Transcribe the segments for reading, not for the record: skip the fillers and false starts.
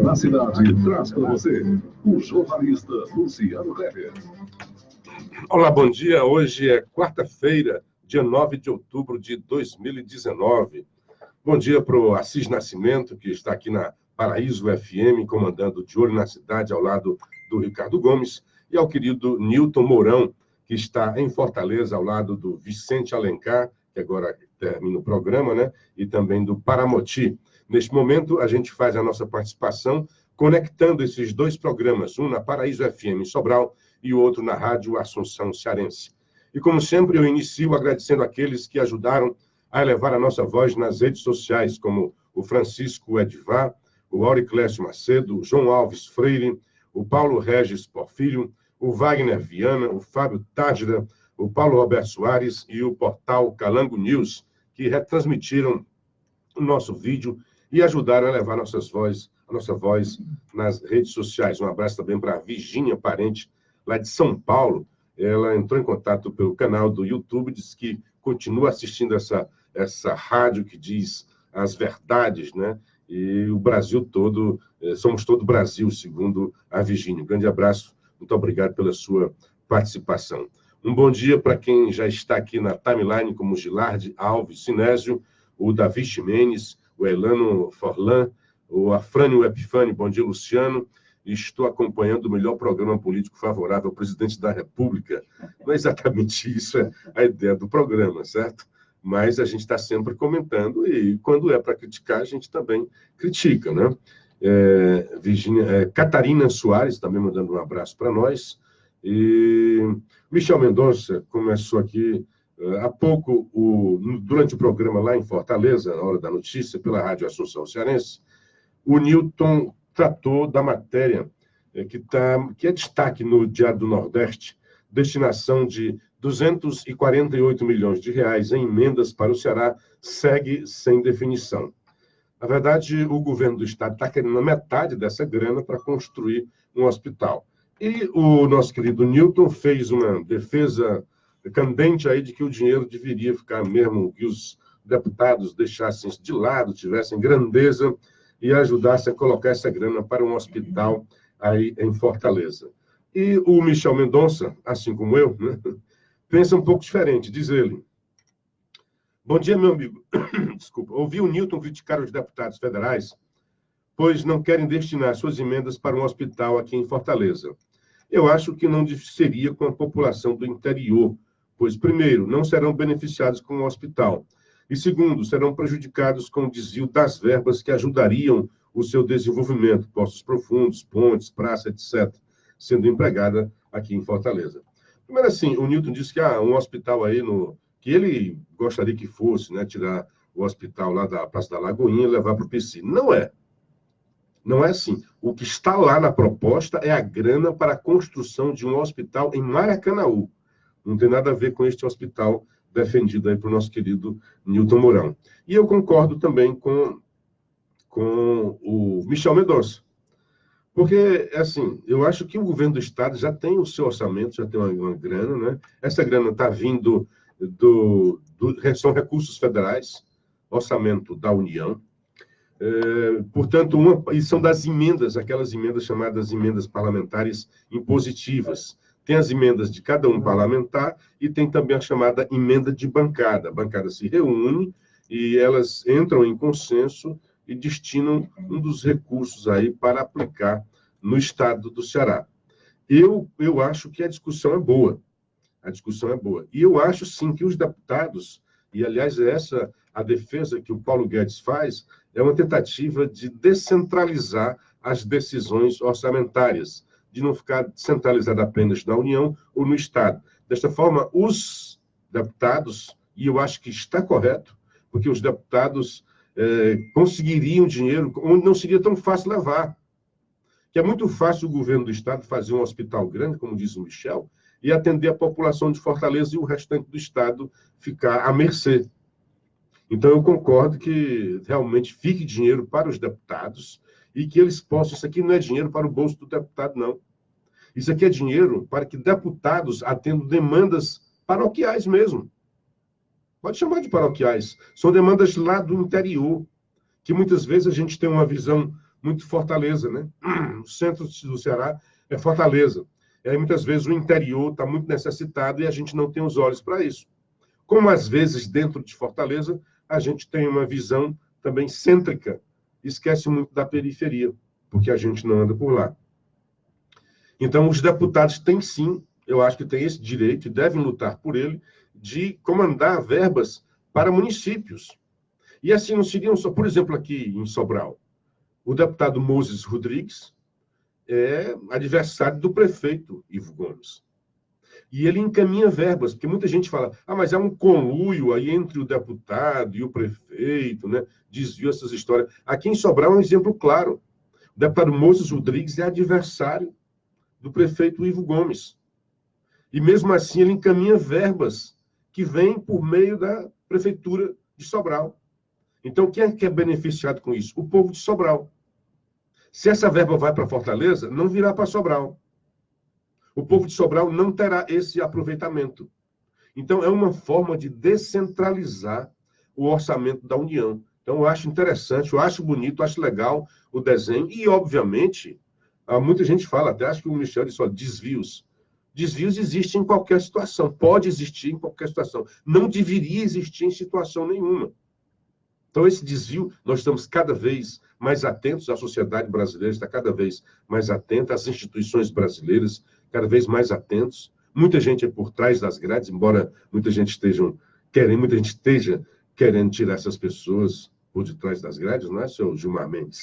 na cidade, traz para você o jornalista Luciano Kleber. Olá, bom dia. Hoje é quarta-feira, dia 9 de outubro de 2019. Bom dia para o Assis Nascimento, que está aqui na Paraíso FM, comandando De Olho na Cidade, ao lado do Ricardo Gomes, e ao querido Nilton Mourão, que está em Fortaleza, ao lado do Vicente Alencar, que agora termina o programa, né? E também do Paramoti. Neste momento, a gente faz a nossa participação conectando esses dois programas, um na Paraíso FM em Sobral e o outro na Rádio Assunção Cearense. E, como sempre, eu inicio agradecendo aqueles que ajudaram a elevar a nossa voz nas redes sociais, como o Francisco Edvar, o Auriclésio Macedo, o João Alves Freire, o Paulo Regis Porfírio, o Wagner Viana, o Fábio Tágira, o Paulo Roberto Soares e o portal Calango News, que retransmitiram o nosso vídeo e ajudaram a levar a nossa voz nas redes sociais. Um abraço também para a Virgínia Parente, lá de São Paulo. Ela entrou em contato pelo canal do YouTube, disse que continua assistindo essa rádio que diz as verdades, né? E o Brasil todo, somos todo Brasil, segundo a Virgínia. Um grande abraço, muito obrigado pela sua participação. Um bom dia para quem já está aqui na timeline, como o Gilardi Alves Sinésio, o Davi Ximenes, o Elano Forlan, o Afrânio Epifani. Bom dia, Luciano. Estou acompanhando o melhor programa político favorável ao presidente da República. Não é exatamente isso a ideia do programa, certo? Mas a gente está sempre comentando e, quando é para criticar, a gente também critica, né? Catarina Soares também mandando um abraço para nós. E Michel Mendonça começou aqui há pouco, durante o programa lá em Fortaleza, na hora da notícia, pela Rádio Assunção Cearense. O Nilton tratou da matéria que é destaque no Diário do Nordeste, destinação de 248 milhões de reais em emendas para o Ceará segue sem definição. Na verdade, o governo do estado está querendo a metade dessa grana para construir um hospital. E o nosso querido Nilton fez uma defesa candente aí de que o dinheiro deveria ficar mesmo, que os deputados deixassem de lado, tivessem grandeza e ajudassem a colocar essa grana para um hospital aí em Fortaleza. E o Michel Mendonça, assim como eu, né, pensa um pouco diferente, diz ele. Bom dia, meu amigo. Desculpa. Ouvi o Nilton criticar os deputados federais, pois não querem destinar suas emendas para um hospital aqui em Fortaleza. Eu acho que não seria com a população do interior, pois, primeiro, não serão beneficiados com o hospital, e, segundo, serão prejudicados com o desvio das verbas que ajudariam o seu desenvolvimento, poços profundos, pontes, praça, etc., sendo empregada aqui em Fortaleza. Primeiro, assim, o Nilton disse que há um hospital aí que ele gostaria que fosse, né, tirar o hospital lá da Praça da Lagoinha e levar para o PC. Não é. Não é assim. O que está lá na proposta é a grana para a construção de um hospital em Maracanaú. Não tem nada a ver com este hospital defendido aí para o nosso querido Nilton Mourão. E eu concordo também com o Michel Mendonça. Porque, assim, eu acho que o governo do estado já tem o seu orçamento, já tem uma grana, né? Essa grana está vindo são recursos federais, orçamento da União. Portanto, e são das emendas, aquelas emendas chamadas emendas parlamentares impositivas. Tem as emendas de cada um parlamentar e tem também a chamada emenda de bancada. A bancada se reúne e elas entram em consenso e destinam um dos recursos aí para aplicar no estado do Ceará. Eu acho que a discussão é boa. A discussão é boa. E eu acho, sim, que os deputados, e, aliás, essa a defesa que o Paulo Guedes faz, é uma tentativa de descentralizar as decisões orçamentárias, de não ficar centralizada apenas na União ou no Estado. Desta forma, os deputados, e eu acho que está correto, porque os deputados conseguiriam dinheiro onde não seria tão fácil levar. Que é muito fácil o governo do Estado fazer um hospital grande, como diz o Michel, e atender a população de Fortaleza e o restante do Estado ficar à mercê. Então, eu concordo que realmente fique dinheiro para os deputados e que eles possam... Isso aqui não é dinheiro para o bolso do deputado, não. Isso aqui é dinheiro para que deputados atendam demandas paroquiais mesmo. Pode chamar de paroquiais. São demandas lá do interior, que muitas vezes a gente tem uma visão muito Fortaleza, né? O centro do Ceará é Fortaleza. E aí, muitas vezes, o interior está muito necessitado e a gente não tem os olhos para isso. Como, às vezes, dentro de Fortaleza, a gente tem uma visão também cêntrica, esquece muito da periferia, porque a gente não anda por lá. Então, os deputados têm, sim, eu acho que têm esse direito e devem lutar por ele, de comandar verbas para municípios. E assim não seriam só, por exemplo, aqui em Sobral, o deputado Moses Rodrigues é adversário do prefeito Ivo Gomes. E ele encaminha verbas, porque muita gente fala, mas é um conluio aí entre o deputado e o prefeito, né? Desvio essas histórias. Aqui em Sobral é um exemplo claro. O deputado Moses Rodrigues é adversário do prefeito Ivo Gomes. E mesmo assim ele encaminha verbas que vêm por meio da prefeitura de Sobral. Então, quem é que é beneficiado com isso? O povo de Sobral. Se essa verba vai para Fortaleza, não virá para Sobral. O povo de Sobral não terá esse aproveitamento. Então, é uma forma de descentralizar o orçamento da União. Então, eu acho interessante, eu acho bonito, eu acho legal o desenho. E, obviamente, muita gente fala, até acho que o Michel disse, desvios. Desvios existem em qualquer situação, pode existir em qualquer situação. Não deveria existir em situação nenhuma. Então, esse desvio, nós estamos cada vez mais atentos, a sociedade brasileira está cada vez mais atenta, as instituições brasileiras cada vez mais atentos. Muita gente é por trás das grades, embora muita gente esteja querendo tirar essas pessoas por detrás das grades, não é, seu Gilmar Mendes?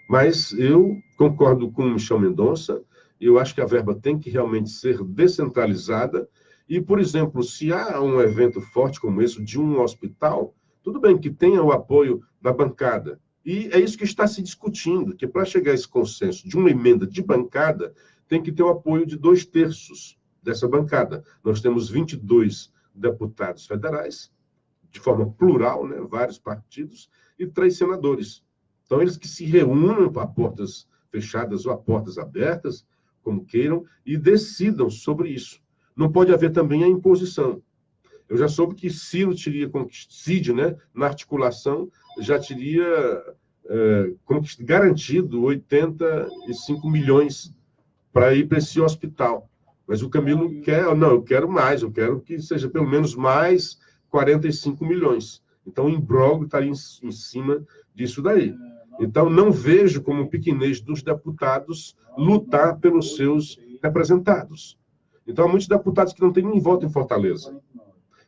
Mas eu concordo com o Michel Mendonça, eu acho que a verba tem que realmente ser descentralizada e, por exemplo, se há um evento forte como esse de um hospital, tudo bem que tenha o apoio da bancada. E é isso que está se discutindo, que para chegar a esse consenso de uma emenda de bancada, tem que ter o apoio de 2/3 dessa bancada. Nós temos 22 deputados federais, de forma plural, né, vários partidos, e 3 senadores. Então, eles que se reúnam a portas fechadas ou a portas abertas, como queiram, e decidam sobre isso. Não pode haver também a imposição. Eu já soube que Ciro teria, Cid, né, na articulação, já teria garantido 85 milhões para ir para esse hospital. Mas o Camilo quer, não, eu quero mais, eu quero que seja pelo menos mais 45 milhões. Então, o imbróglio estaria em cima disso daí. Então, não vejo como pequenez dos deputados lutar pelos seus representados. Então, há muitos deputados que não têm nem voto em Fortaleza.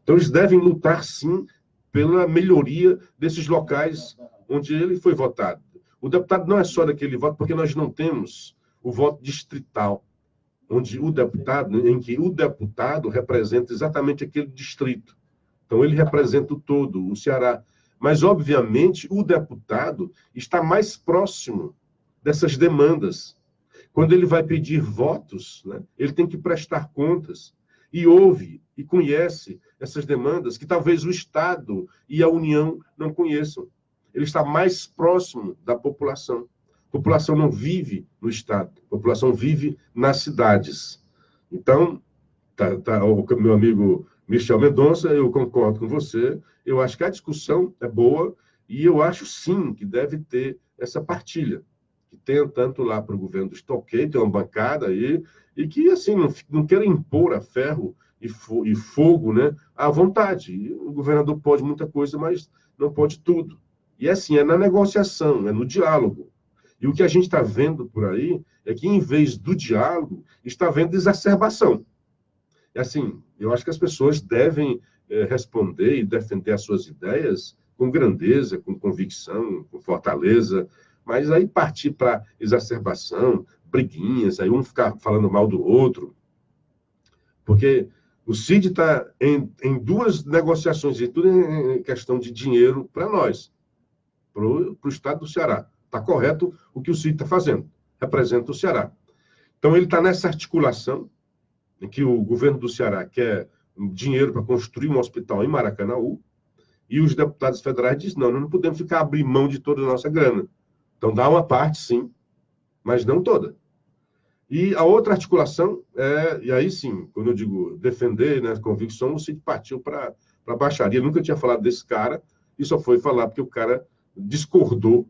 Então, eles devem lutar, sim, pela melhoria desses locais onde ele foi votado. O deputado não é só daquele voto, porque nós não temos o voto distrital, onde em que o deputado representa exatamente aquele distrito. Então, ele representa o todo, o Ceará. Mas, obviamente, o deputado está mais próximo dessas demandas. Quando ele vai pedir votos, né, ele tem que prestar contas e ouve e conhece essas demandas que talvez o Estado e a União não conheçam. Ele está mais próximo da população. A população não vive no Estado, a população vive nas cidades. Então, o meu amigo Michel Mendonça, eu concordo com você, eu acho que a discussão é boa e eu acho, sim, que deve ter essa partilha, que tenha tanto lá para o governo do Estado, tem uma bancada aí, e que, assim, não queira impor a ferro e fogo, né, à vontade. E o governador pode muita coisa, mas não pode tudo. E, assim, é na negociação, é no diálogo. E o que a gente está vendo por aí é que, em vez do diálogo, está havendo exacerbação. E, assim, eu acho que as pessoas devem responder e defender as suas ideias com grandeza, com convicção, com fortaleza, mas aí partir para exacerbação, briguinhas, aí um ficar falando mal do outro, porque o Cid está em 2 negociações, e tudo em questão de dinheiro para nós, para o Estado do Ceará. Está correto o que o Cid está fazendo, representa o Ceará. Então, ele está nessa articulação, em que o governo do Ceará quer dinheiro para construir um hospital em Maracanaú, e os deputados federais dizem, não podemos ficar abrir mão de toda a nossa grana. Então, dá uma parte, sim, mas não toda. E a outra articulação e aí sim, quando eu digo defender, né, convicção, o Cid partiu para a baixaria. Eu nunca tinha falado desse cara, e só foi falar porque o cara discordou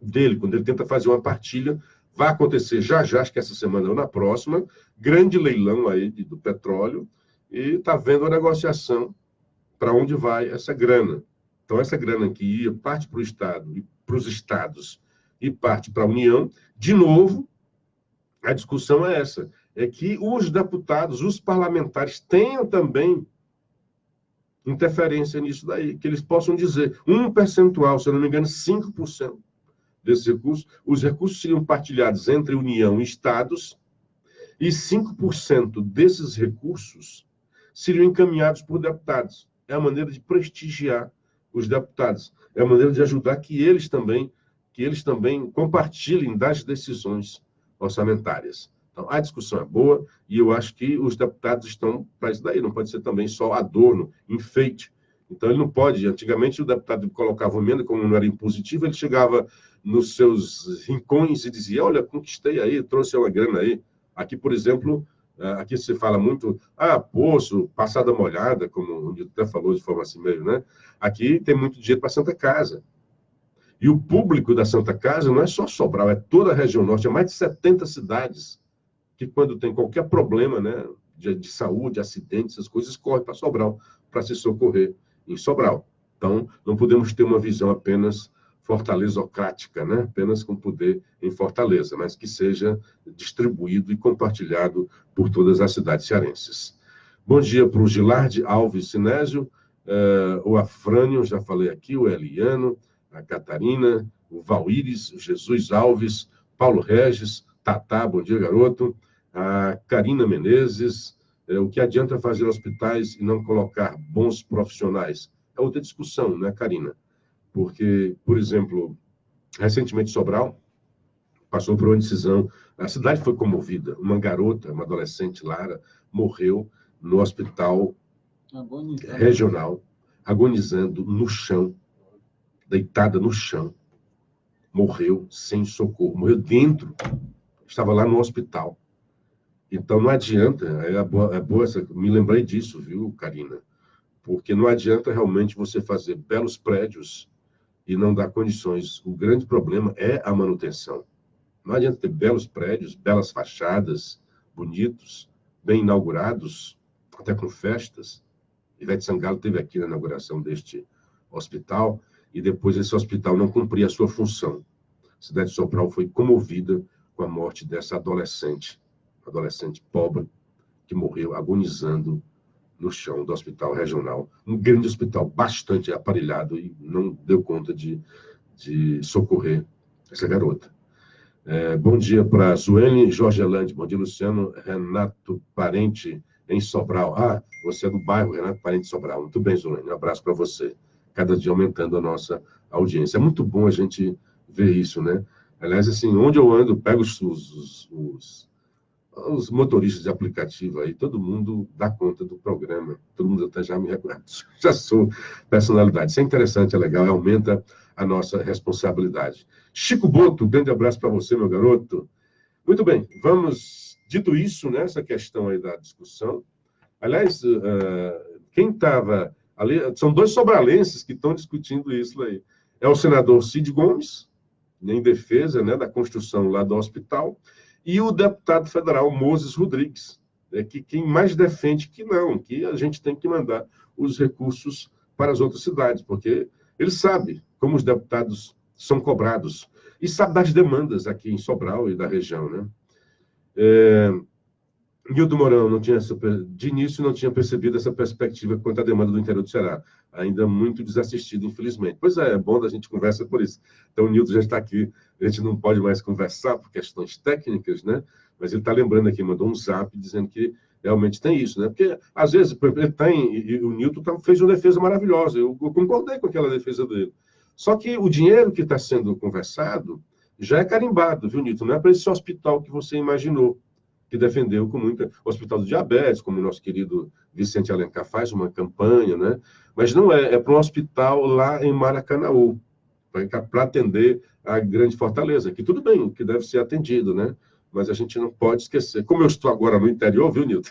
dele, quando ele tenta fazer uma partilha. Vai acontecer já, acho que essa semana ou na próxima, grande leilão aí do petróleo, e está vendo a negociação para onde vai essa grana. Então, essa grana que ia, parte para o Estado, e para os estados, e parte para a União, de novo, a discussão é essa, é que os deputados, os parlamentares, tenham também interferência nisso daí, que eles possam dizer, um percentual, se eu não me engano, 5%, desses recursos, os recursos seriam partilhados entre União e Estados, e 5% desses recursos seriam encaminhados por deputados. É a maneira de prestigiar os deputados, é a maneira de ajudar que eles também compartilhem das decisões orçamentárias. Então, a discussão é boa, e eu acho que os deputados estão para isso daí, não pode ser também só adorno, enfeite. Então, ele não pode, antigamente o deputado colocava uma emenda, como não era impositivo, ele chegava nos seus rincões e dizia, olha, conquistei aí, trouxe uma grana aí. Aqui, por exemplo, aqui se fala muito, poço, passada molhada, como o Nilton até falou de forma assim meio, né? Aqui tem muito dinheiro para a Santa Casa. E o público da Santa Casa não é só Sobral, é toda a região norte, é mais de 70 cidades que quando tem qualquer problema, né, de saúde, acidentes, essas coisas, correm para Sobral, para se socorrer em Sobral. Então, não podemos ter uma visão apenas fortalezocrática, né? Apenas com poder em Fortaleza, mas que seja distribuído e compartilhado por todas as cidades cearenses. Bom dia para o Gilardi Alves Sinésio, o Afrânio, já falei aqui, o Eliano, a Catarina, o Valíris, o Jesus Alves, Paulo Regis, Tatá, bom dia, garoto, a Karina Menezes, o que adianta fazer hospitais e não colocar bons profissionais? É outra discussão, né, Karina? Porque, por exemplo, recentemente Sobral passou por uma decisão, a cidade foi comovida, uma garota, uma adolescente, Lara, morreu no hospital regional, agonizando no chão, deitada no chão, morreu sem socorro, morreu dentro, estava lá no hospital. Então, não adianta, é boa me lembrei disso, viu, Karina? Porque não adianta realmente você fazer belos prédios e não dar condições. O grande problema é a manutenção. Não adianta ter belos prédios, belas fachadas, bonitos, bem inaugurados, até com festas. Ivete Sangalo esteve aqui na inauguração deste hospital e depois esse hospital não cumpria a sua função. A cidade de Sobral foi comovida com a morte dessa adolescente pobre, que morreu agonizando no chão do hospital regional, um grande hospital bastante aparelhado e não deu conta de socorrer essa garota. Bom dia para Zuene Jorgelande, bom dia, Luciano Renato Parente, em Sobral. Você é do bairro Renato Parente Sobral. Muito bem, Zuene, um abraço para você. Cada dia aumentando a nossa audiência. É muito bom a gente ver isso, né? Aliás, assim, onde eu ando, pego os motoristas de aplicativo aí, todo mundo dá conta do programa, todo mundo até já me reconhece, já sou personalidade. Isso é interessante, é legal, aumenta a nossa responsabilidade. Chico Boto, grande abraço para você, meu garoto. Muito bem, vamos, dito isso, né, essa questão aí da discussão, aliás, quem estava ali, são dois sobralenses que estão discutindo isso aí, é o senador Cid Gomes, em defesa, né, da construção lá do hospital, e o deputado federal Moses Rodrigues, que quem mais defende que não, que a gente tem que mandar os recursos para as outras cidades, porque ele sabe como os deputados são cobrados e sabe das demandas aqui em Sobral e da região, né? Nilton Mourão, de início, não tinha percebido essa perspectiva quanto à demanda do interior do Ceará. Ainda muito desassistido, infelizmente. Pois é bom da gente conversa por isso. Então, o Nilton já está aqui, a gente não pode mais conversar por questões técnicas, né? Mas ele está lembrando aqui, mandou um zap dizendo que realmente tem isso, né? Porque, às vezes, ele tem, e o Nilton fez uma defesa maravilhosa, eu concordei com aquela defesa dele. Só que o dinheiro que está sendo conversado já é carimbado, viu, Nilton? Não é para esse hospital que você imaginou, que defendeu com muita... Hospital do Diabetes, como o nosso querido Vicente Alencar faz uma campanha, né? Mas não é para um hospital lá em Maracanaú, para atender a grande Fortaleza, que tudo bem, que deve ser atendido, né? Mas a gente não pode esquecer. Como eu estou agora no interior, viu, Nilton?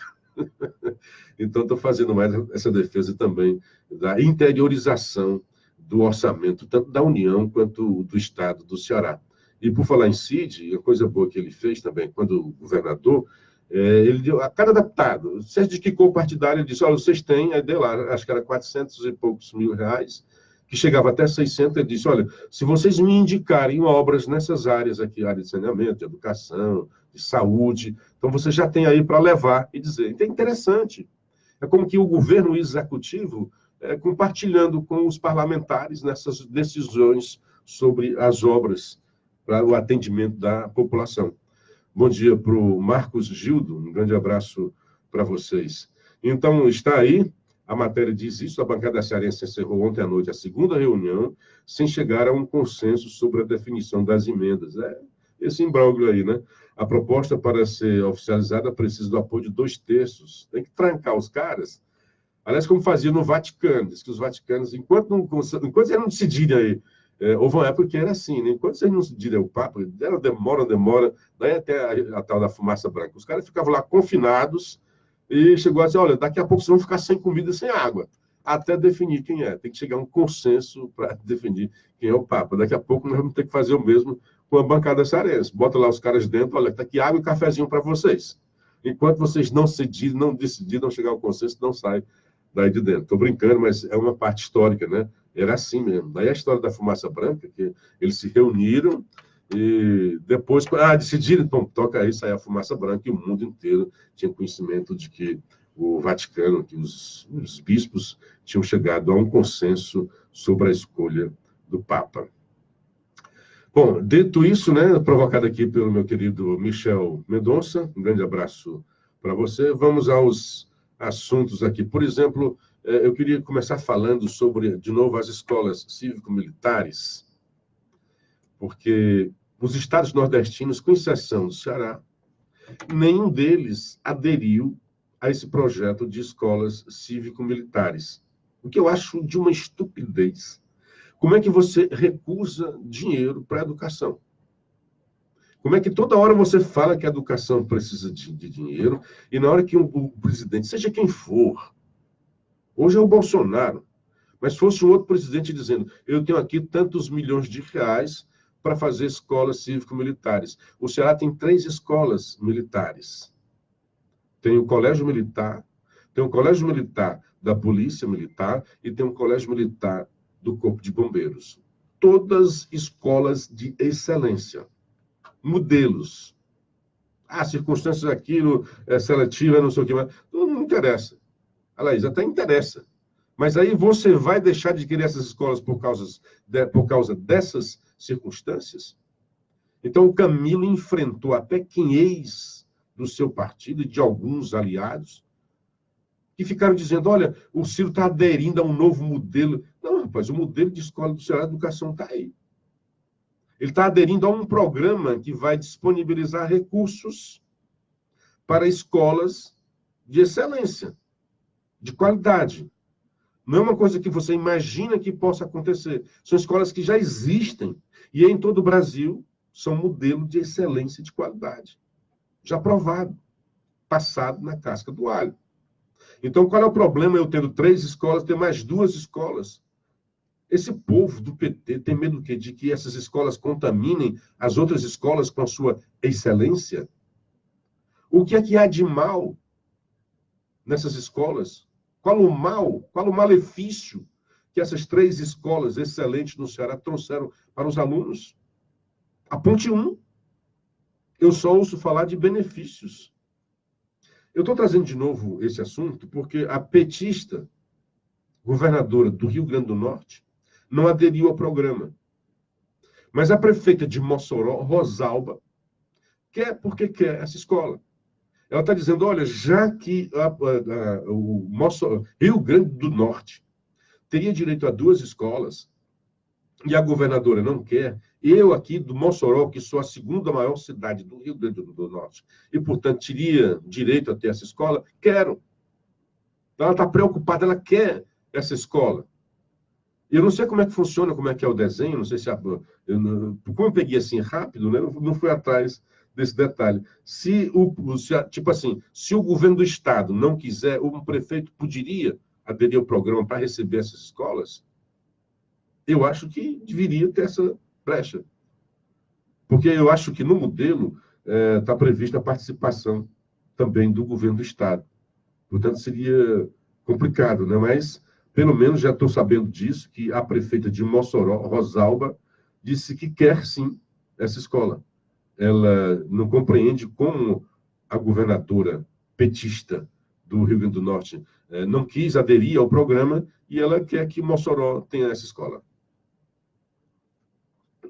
Então, estou fazendo mais essa defesa também da interiorização do orçamento, tanto da União quanto do Estado do Ceará. E por falar em CID, a coisa boa que ele fez também, quando governador, ele deu a cada deputado, seja de que cor partidário, ele disse, olha, vocês têm, aí deu lá, acho que era 400 e poucos mil reais, que chegava até 600, ele disse, olha, se vocês me indicarem obras nessas áreas aqui, área de saneamento, de educação, de saúde, então você já tem aí para levar e dizer. Então é interessante. É como que o governo executivo compartilhando com os parlamentares nessas decisões sobre as obras para o atendimento da população. Bom dia para o Marcos Gildo, um grande abraço para vocês. Então, está aí, a matéria diz isso, a bancada cearense encerrou ontem à noite a segunda reunião, sem chegar a um consenso sobre a definição das emendas. Esse imbróglio aí, né? A proposta para ser oficializada precisa do apoio de 2/3. Tem que trancar os caras. Aliás, como fazia no Vaticano, diz que os vaticanos, enquanto eles não decidirem aí, houve uma época que era assim, né? Enquanto vocês não decidirem o Papa, demora, daí até a tal da fumaça branca. Os caras ficavam lá confinados e chegou a dizer, olha, daqui a pouco vocês vão ficar sem comida e sem água, até definir quem é. Tem que chegar a um consenso para definir quem é o Papa. Daqui a pouco nós vamos ter que fazer o mesmo com a bancada cearense. Bota lá os caras dentro, olha, tá aqui água e cafezinho para vocês. Enquanto vocês não decidirem, não chegar ao consenso, não sai daí de dentro. Estou brincando, mas é uma parte histórica, né? Era assim mesmo. Daí a história da fumaça branca, que eles se reuniram e depois, decidiram, então, toca aí, sai a fumaça branca, e o mundo inteiro tinha conhecimento de que o Vaticano, que os bispos tinham chegado a um consenso sobre a escolha do Papa. Bom, dito isso, né, provocado aqui pelo meu querido Michel Mendonça, um grande abraço para você. Vamos aos assuntos aqui. Por exemplo, eu queria começar falando sobre, de novo, as escolas cívico-militares, porque os estados nordestinos, com exceção do Ceará, nenhum deles aderiu a esse projeto de escolas cívico-militares, o que eu acho de uma estupidez. Como é que você recusa dinheiro para a educação? Como é que toda hora você fala que a educação precisa de dinheiro e na hora que o presidente, seja quem for, hoje é o Bolsonaro, mas fosse um outro presidente dizendo, eu tenho aqui tantos milhões de reais para fazer escolas cívico-militares. O Ceará tem 3 escolas militares. Tem o Colégio Militar, tem o Colégio Militar da Polícia Militar e tem um Colégio Militar do Corpo de Bombeiros. Todas escolas de excelência. Modelos. Circunstâncias aquilo, seletiva, não sei o que mais. Não interessa. Alaís, até interessa. Mas aí você vai deixar de querer essas escolas por causa dessas circunstâncias? Então, o Camilo enfrentou até quem ex do seu partido e de alguns aliados que ficaram dizendo, olha, o Ciro está aderindo a um novo modelo. Não, rapaz, o modelo de escola do Ceará de Educação está aí. Ele está aderindo a um programa que vai disponibilizar recursos para escolas de excelência, de qualidade. Não é uma coisa que você imagina que possa acontecer. São escolas que já existem e em todo o Brasil são modelo de excelência e de qualidade. Já provado, passado na casca do alho. Então, qual é o problema eu tendo 3 escolas, ter mais 2 escolas? Esse povo do PT tem medo do quê? De que essas escolas contaminem as outras escolas com a sua excelência? O que é que há de mal nessas escolas? Qual o malefício que essas 3 escolas excelentes no Ceará trouxeram para os alunos? Aponte um. Eu só ouço falar de benefícios. Eu estou trazendo de novo esse assunto porque a petista, governadora do Rio Grande do Norte, não aderiu ao programa. Mas a prefeita de Mossoró, Rosalba, quer porque quer essa escola. Ela está dizendo, olha, já que o Rio Grande do Norte teria direito a 2 escolas, e a governadora não quer, eu aqui do Mossoró, que sou a 2ª maior cidade do Rio Grande do Norte, e, portanto, teria direito a ter essa escola, quero. Então, ela está preocupada, ela quer essa escola. Eu não sei como é que funciona, como é que é o desenho, não sei se... como eu peguei assim rápido, né, não fui atrás desse detalhe. Se o governo do Estado não quiser, um prefeito poderia aderir ao programa para receber essas escolas? eu acho que deveria ter essa brecha. Porque eu acho que no modelo está prevista a participação também do governo do Estado. Portanto, seria complicado, né? Mas, pelo menos, já estou sabendo disso, que a prefeita de Mossoró, Rosalba, disse que quer, sim, essa escola. Ela não compreende como a governadora petista do Rio Grande do Norte não quis aderir ao programa e ela quer que Mossoró tenha essa escola.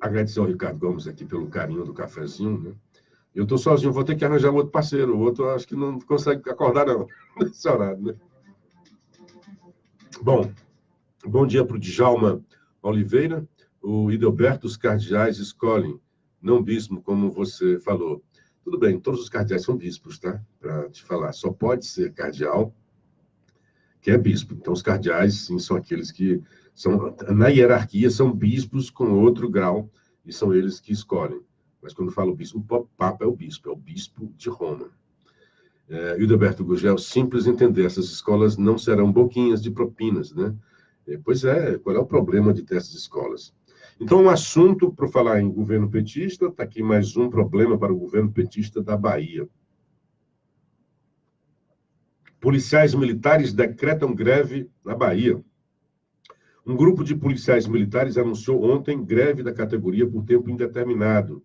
Agradecer ao Ricardo Gomes aqui pelo carinho do cafezinho, né? Eu estou sozinho, vou ter que arranjar outro parceiro. O outro acho que não consegue acordar, não, nesse horário, né? Bom dia para o Djalma Oliveira. O Idelberto, os cardeais escolhem, não bispo, como você falou. Tudo bem, todos os cardeais são bispos, tá? Para te falar, só pode ser cardeal que é bispo. Então, os cardeais, sim, são aqueles que são, na hierarquia, são bispos com outro grau, e são eles que escolhem. Mas quando falo bispo, o Papa é o bispo de Roma. Hildeberto Gugel, simples entender, essas escolas não serão boquinhas de propinas, né? Pois é, qual é o problema de ter essas escolas? Então, um assunto, para falar em governo petista, está aqui mais um problema para o governo petista da Bahia. Policiais militares decretam greve na Bahia. Um grupo de policiais militares anunciou ontem greve da categoria por tempo indeterminado.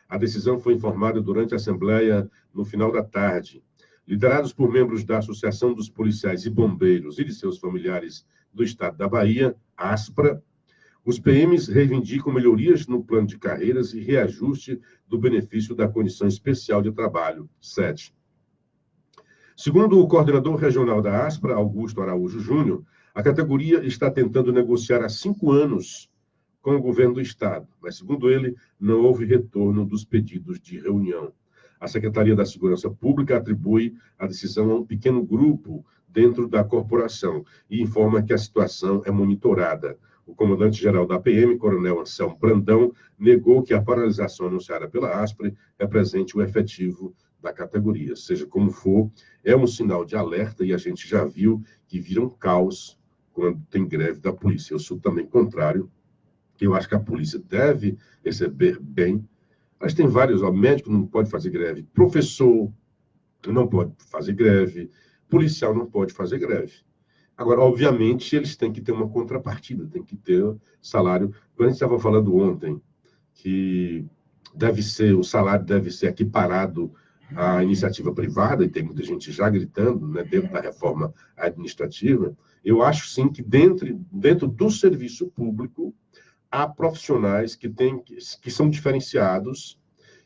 A decisão foi informada durante a Assembleia no final da tarde. Liderados por membros da Associação dos Policiais e Bombeiros e de seus familiares do Estado da Bahia, ASPRA, os PMs reivindicam melhorias no plano de carreiras e reajuste do benefício da condição especial de trabalho, 7. Segundo o coordenador regional da ASPRA, Augusto Araújo Júnior, a categoria está tentando negociar há 5 anos com o governo do Estado, mas, segundo ele, não houve retorno dos pedidos de reunião. A Secretaria da Segurança Pública atribui a decisão a um pequeno grupo dentro da corporação e informa que a situação é monitorada. O comandante-geral da PM, Coronel Anselmo Brandão, negou que a paralisação anunciada pela ASPRE represente o efetivo da categoria. Seja como for, é um sinal de alerta e a gente já viu que vira um caos quando tem greve da polícia. Eu sou também contrário. Eu acho que a polícia deve receber bem, mas tem vários, ó, médico não pode fazer greve, professor não pode fazer greve, policial não pode fazer greve. Agora, obviamente, eles têm que ter uma contrapartida, tem que ter salário. Quando a gente estava falando ontem que o salário deve ser equiparado à iniciativa privada, e tem muita gente já gritando, né, dentro da reforma administrativa, eu acho sim que dentro do serviço público há profissionais que são diferenciados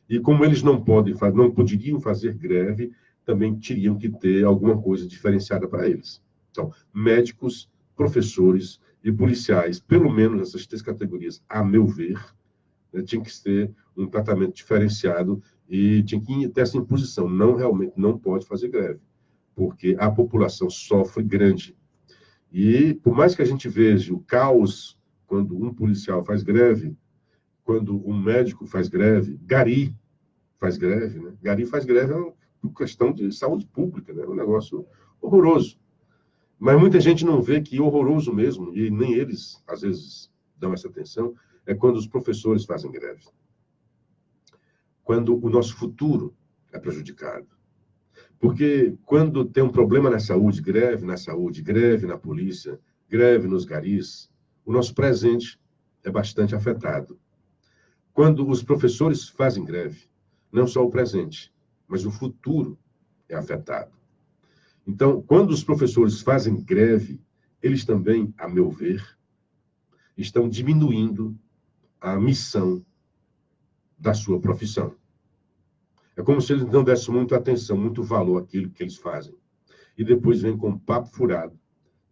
e como eles não poderiam fazer greve, também teriam que ter alguma coisa diferenciada para eles. Então, médicos, professores e policiais, pelo menos essas 3 categorias, a meu ver, né, tinha que ter um tratamento diferenciado e tinha que ter essa imposição. Realmente não pode fazer greve, porque a população sofre grande. E por mais que a gente veja o caos quando um policial faz greve, quando um médico faz greve, Gari faz greve, né? Gari faz greve por questão de saúde pública, né? É um negócio horroroso. Mas muita gente não vê que horroroso mesmo, e nem eles, às vezes, dão essa atenção, é quando os professores fazem greve. Quando o nosso futuro é prejudicado. Porque quando tem um problema na saúde, greve na polícia, greve nos garis, o nosso presente é bastante afetado. Quando os professores fazem greve, não só o presente, mas o futuro é afetado. Então, quando os professores fazem greve, eles também, a meu ver, estão diminuindo a missão da sua profissão. É como se eles não dessem muita atenção, muito valor àquilo que eles fazem. E depois vem com um papo furado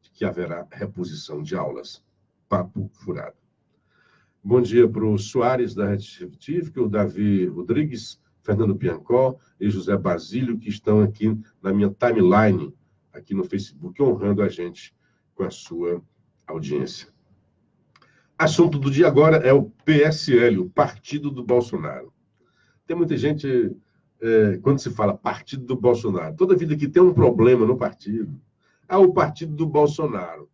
de que haverá reposição de aulas. Papo furado. Bom dia para o Soares, da Rede Científica, o Davi Rodrigues, Fernando Piancó e José Basílio, que estão aqui na minha timeline, aqui no Facebook, honrando a gente com a sua audiência. Assunto do dia agora é o PSL, o Partido do Bolsonaro. Tem muita gente, quando se fala Partido do Bolsonaro, toda vida que tem um problema no partido, o Partido do Bolsonaro.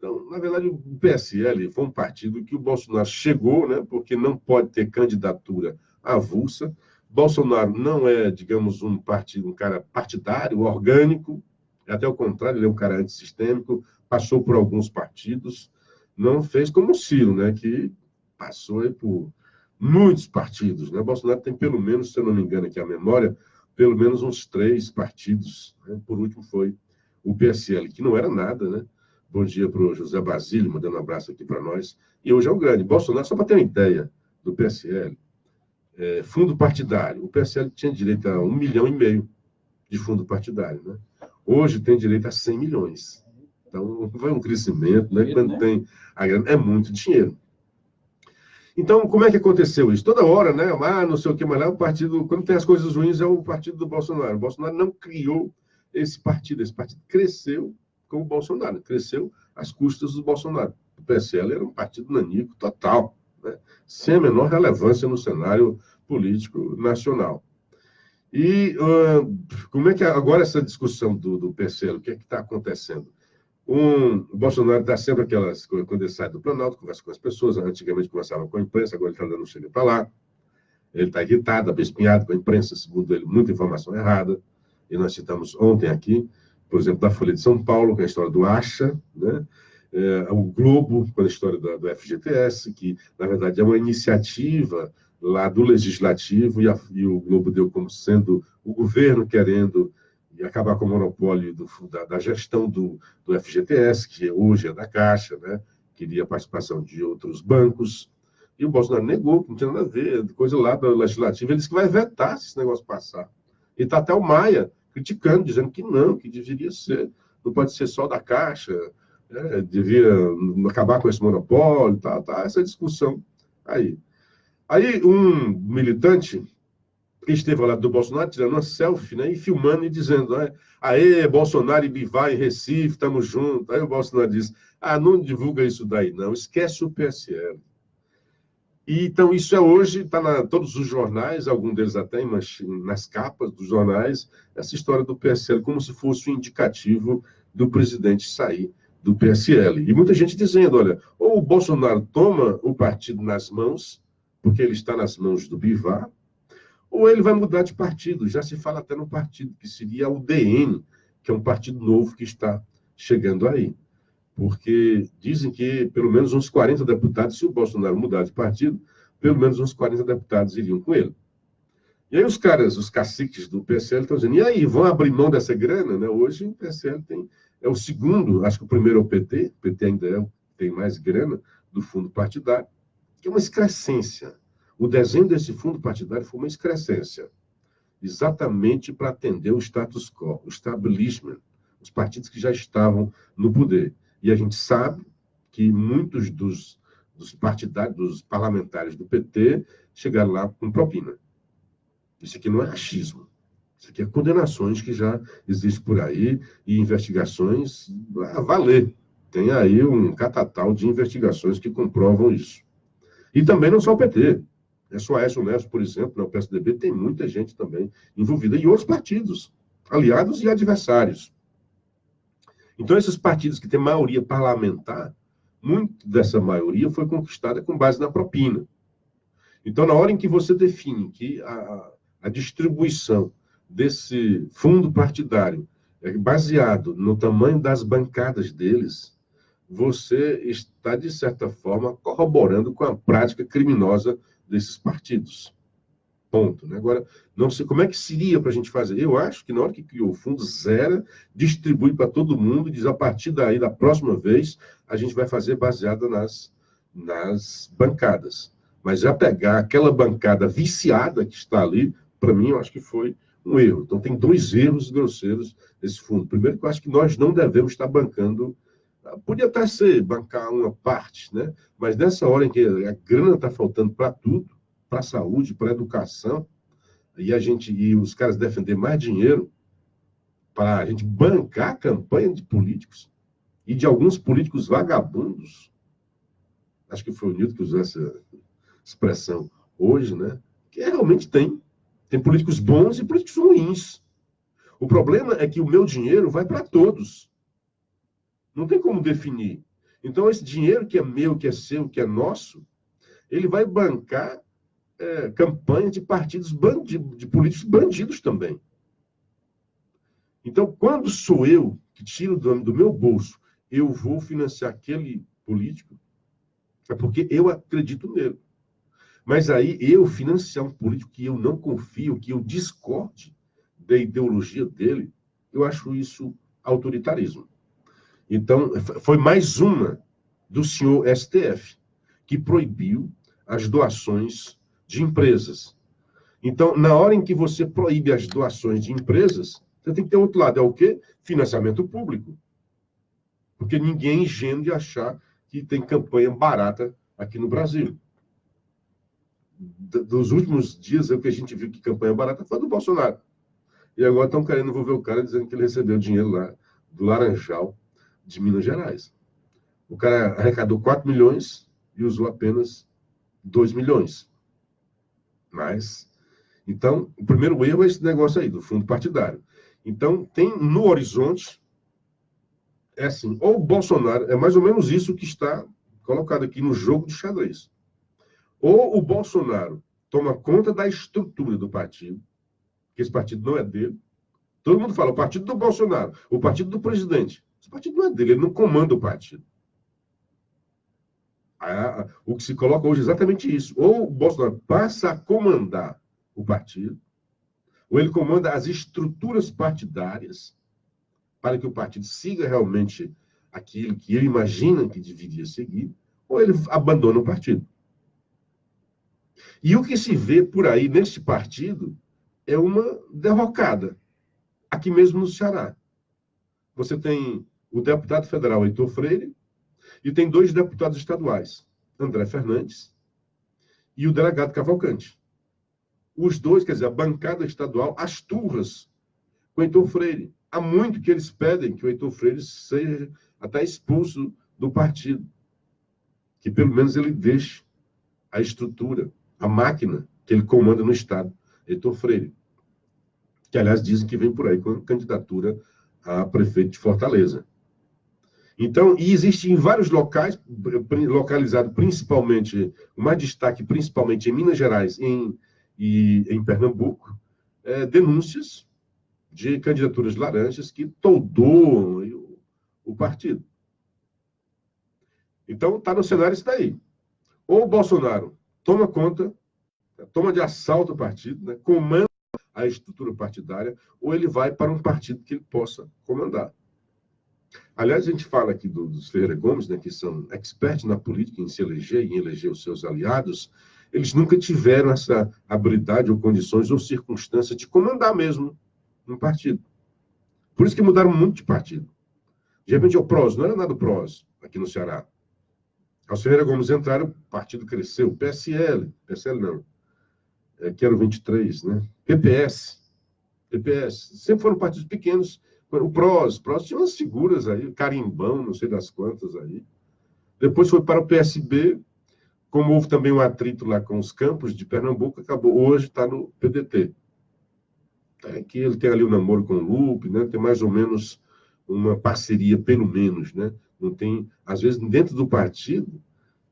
Então, na verdade, o PSL foi um partido que o Bolsonaro chegou, né, porque não pode ter candidatura avulsa. Bolsonaro não é, digamos, um cara partidário, orgânico, até o contrário, ele é um cara antissistêmico, passou por alguns partidos, não fez como o Ciro, né, que passou aí por muitos partidos, né? Bolsonaro tem pelo menos, se eu não me engano aqui a memória, pelo menos uns 3 partidos, né? Por último foi o PSL, que não era nada, né? Bom dia para o José Basílio, mandando um abraço aqui para nós. E hoje é o grande. Bolsonaro, só para ter uma ideia do PSL, fundo partidário. O PSL tinha direito a 1,5 milhão de fundo partidário, né? Hoje tem direito a 100 milhões. Então, foi um crescimento, né? Quando tem a grana, é muito dinheiro. Então, como é que aconteceu isso? Toda hora, né? Não sei o que, mas lá o partido, quando tem as coisas ruins, é o partido do Bolsonaro. O Bolsonaro não criou esse partido cresceu com o Bolsonaro, cresceu às custas do Bolsonaro. O PSL era um partido nanico total, né? Sem a menor relevância no cenário político nacional. E como é que agora essa discussão do PSL, o que é que está acontecendo? O Bolsonaro está sempre aquelas coisas, quando ele sai do Planalto, conversa com as pessoas, antigamente conversava com a imprensa, agora ele está dando chega para lá, ele está irritado, abespinhado com a imprensa, segundo ele, muita informação errada, e nós citamos ontem aqui, por exemplo, da Folha de São Paulo, com a história do Acha, né? O Globo, com a história do FGTS, que, na verdade, é uma iniciativa lá do Legislativo, e o Globo deu como sendo o governo querendo acabar com o monopólio da gestão do FGTS, que hoje é da Caixa, né? Queria a participação de outros bancos, e o Bolsonaro negou, que não tinha nada a ver, coisa lá do Legislativo, ele disse que vai vetar se esse negócio passar. E está até o Maia criticando, dizendo que não, que deveria ser, não pode ser só da Caixa, devia acabar com esse monopólio, tá essa discussão aí. Aí um militante que esteve ao lado do Bolsonaro, tirando uma selfie, né, e filmando e dizendo, aê, Bolsonaro e Bivar em Recife, estamos juntos. Aí o Bolsonaro diz, não divulga isso daí, não, esquece o PSL. E, então, isso hoje, está em todos os jornais, alguns deles até nas capas dos jornais, essa história do PSL, como se fosse um indicativo do presidente sair do PSL. E muita gente dizendo, olha, ou o Bolsonaro toma o partido nas mãos, porque ele está nas mãos do Bivar, ou ele vai mudar de partido. Já se fala até no partido, que seria o DN, que é um partido novo que está chegando aí. Porque dizem que pelo menos uns 40 deputados, se o Bolsonaro mudar de partido, pelo menos uns 40 deputados iriam com ele. E aí os caciques do PSL estão dizendo, e aí, vão abrir mão dessa grana? Né? Hoje o PSL é o segundo, acho que o primeiro é o PT ainda tem mais grana do fundo partidário, que é uma excrescência. O desenho desse fundo partidário foi uma excrescência, exatamente para atender o status quo, o establishment, os partidos que já estavam no poder. E a gente sabe que muitos dos partidários, dos parlamentares do PT, chegaram lá com propina. Isso aqui não é achismo. Isso aqui é condenações que já existem por aí e investigações a valer. Tem aí um catatal de investigações que comprovam isso. E também não só o PT. É só Aécio Neves, por exemplo, o PSDB tem muita gente também envolvida. E outros partidos, aliados e adversários. Então, esses partidos que têm maioria parlamentar, muito dessa maioria foi conquistada com base na propina. Então, na hora em que você define que a distribuição desse fundo partidário é baseado no tamanho das bancadas deles, você está, de certa forma, corroborando com a prática criminosa desses partidos. Ponto. Né? Agora, não sei como é que seria para a gente fazer. Eu acho que na hora que criou o fundo, zera, distribui para todo mundo e diz, a partir daí, da próxima vez, a gente vai fazer baseada nas bancadas. Mas já pegar aquela bancada viciada que está ali, para mim, eu acho que foi um erro. Então, tem 2 erros grosseiros nesse fundo. Primeiro, que eu acho que nós não devemos estar bancando, podia até ser bancar uma parte, né? Mas nessa hora em que a grana está faltando para tudo, para a saúde, para a educação, e os caras defender mais dinheiro para a gente bancar a campanha de políticos e de alguns políticos vagabundos. Acho que foi o Nilton que usou essa expressão hoje, né? Que realmente tem políticos bons e políticos ruins. O problema é que o meu dinheiro vai para todos. Não tem como definir. Então, esse dinheiro que é meu, que é seu, que é nosso, ele vai bancar campanha de partidos bandidos, de políticos bandidos também. Então, quando sou eu que tiro do meu bolso, eu vou financiar aquele político, é porque eu acredito nele. Mas aí, eu financiar um político que eu não confio, que eu discorde da ideologia dele, eu acho isso autoritarismo. Então, foi mais uma do senhor STF, que proibiu as doações de empresas. Então, na hora em que você proíbe as doações de empresas, você tem que ter outro lado. É o quê? Financiamento público. Porque ninguém é ingênuo de achar que tem campanha barata aqui no Brasil. Dos últimos dias, o que a gente viu que campanha barata foi do Bolsonaro. E agora estão querendo envolver o cara dizendo que ele recebeu dinheiro lá do Laranjal de Minas Gerais. O cara arrecadou 4 milhões e usou apenas 2 milhões. Mas, então, o primeiro erro é esse negócio aí, do fundo partidário. Então, tem no horizonte, é assim, ou o Bolsonaro, é mais ou menos isso que está colocado aqui no jogo de xadrez. Ou o Bolsonaro toma conta da estrutura do partido, que esse partido não é dele. Todo mundo fala, o partido do Bolsonaro, o partido do presidente. Esse partido não é dele, ele não comanda o partido. O que se coloca hoje é exatamente isso. Ou o Bolsonaro passa a comandar o partido, ou ele comanda as estruturas partidárias para que o partido siga realmente aquilo que ele imagina que deveria seguir, ou ele abandona o partido. E o que se vê por aí nesse partido é uma derrocada. Aqui mesmo no Ceará. Você tem o deputado federal Heitor Freire e tem 2 deputados estaduais, André Fernandes e o delegado Cavalcante. Os 2, quer dizer, a bancada estadual, as turras com o Heitor Freire. Há muito que eles pedem que o Heitor Freire seja até expulso do partido. Que pelo menos ele deixe a estrutura, a máquina que ele comanda no Estado, Heitor Freire. Que, aliás, dizem que vem por aí com candidatura a prefeito de Fortaleza. Então, e existe em vários locais, localizado principalmente, o mais destaque principalmente em Minas Gerais e em Pernambuco, denúncias de candidaturas laranjas que toldou o partido. Então, está no cenário isso daí. Ou o Bolsonaro toma conta, toma de assalto o partido, né, comanda a estrutura partidária, ou ele vai para um partido que ele possa comandar. Aliás, a gente fala aqui dos Ferreira Gomes, né, que são experts na política, em se eleger e em eleger os seus aliados. Eles nunca tiveram essa habilidade ou condições ou circunstância de comandar mesmo um partido. Por isso que mudaram muito de partido. De repente, o PROS, não era nada do PROS aqui no Ceará. Os Ferreira Gomes entraram, o partido cresceu. PSL não, que era o 23, né? PPS, sempre foram partidos pequenos. O PROS tinha umas figuras aí, Carimbão, não sei das quantas aí. Depois foi para o PSB, como houve também um atrito lá com os campos de Pernambuco, acabou, hoje está no PDT. Que ele tem ali um namoro com o Lupe, né? Tem mais ou menos uma parceria, pelo menos, né? Não tem, às vezes, dentro do partido,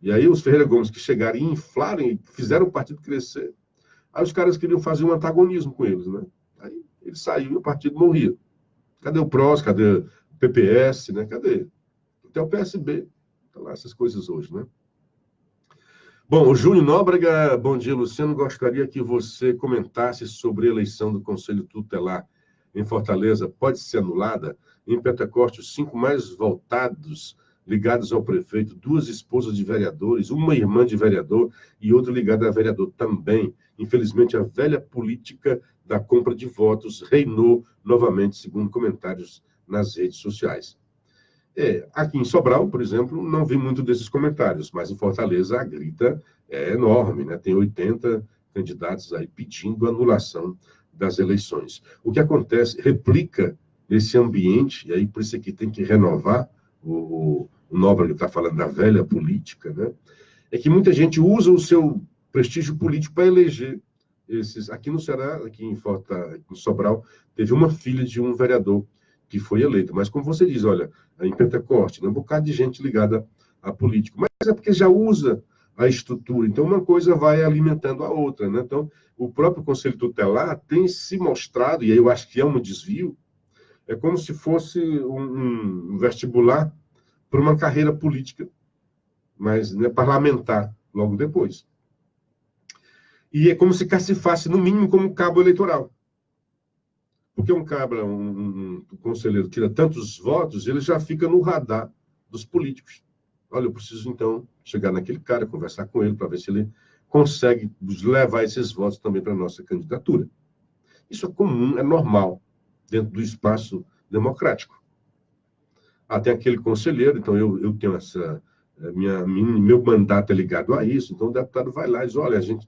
e aí os Ferreira Gomes que chegaram e inflaram e fizeram o partido crescer, aí os caras queriam fazer um antagonismo com eles, né? Aí ele saiu e o partido morria. Cadê o PROS? Cadê o PPS? Né? Cadê? Até o PSB. Então, essas coisas hoje, né? Bom, o Júnior Nóbrega, bom dia, Luciano. Gostaria que você comentasse sobre a eleição do Conselho Tutelar em Fortaleza. Pode ser anulada? Em Pentecoste, os 5 mais votados ligados ao prefeito, 2 esposas de vereadores, uma irmã de vereador e outra ligada a vereador também. Infelizmente, a velha política da compra de votos reinou novamente, segundo comentários nas redes sociais. Aqui em Sobral, por exemplo, não vi muito desses comentários, mas em Fortaleza a grita é enorme, né? Tem 80 candidatos aí pedindo anulação das eleições. O que acontece, replica nesse ambiente, e aí por isso aqui tem que renovar, o Nóbrega está falando da velha política, né? É que muita gente usa o seu prestígio político para eleger esses. Aqui no Ceará, aqui em Sobral, teve uma filha de um vereador que foi eleito. Mas como você diz, olha, em Pentecoste, né, um bocado de gente ligada a político, mas é porque já usa a estrutura. Então, uma coisa vai alimentando a outra, né? Então, o próprio Conselho Tutelar tem se mostrado, e aí eu acho que é um desvio, é como se fosse um vestibular para uma carreira política, mas né, parlamentar, logo depois. E é como se cacifasse, no mínimo, como cabo eleitoral. Porque um conselheiro tira tantos votos, ele já fica no radar dos políticos. Olha, eu preciso, então, chegar naquele cara, conversar com ele, para ver se ele consegue levar esses votos também para a nossa candidatura. Isso é comum, é normal, dentro do espaço democrático. Tem aquele conselheiro, então eu tenho essa... meu mandato é ligado a isso, então o deputado vai lá e diz, olha, a gente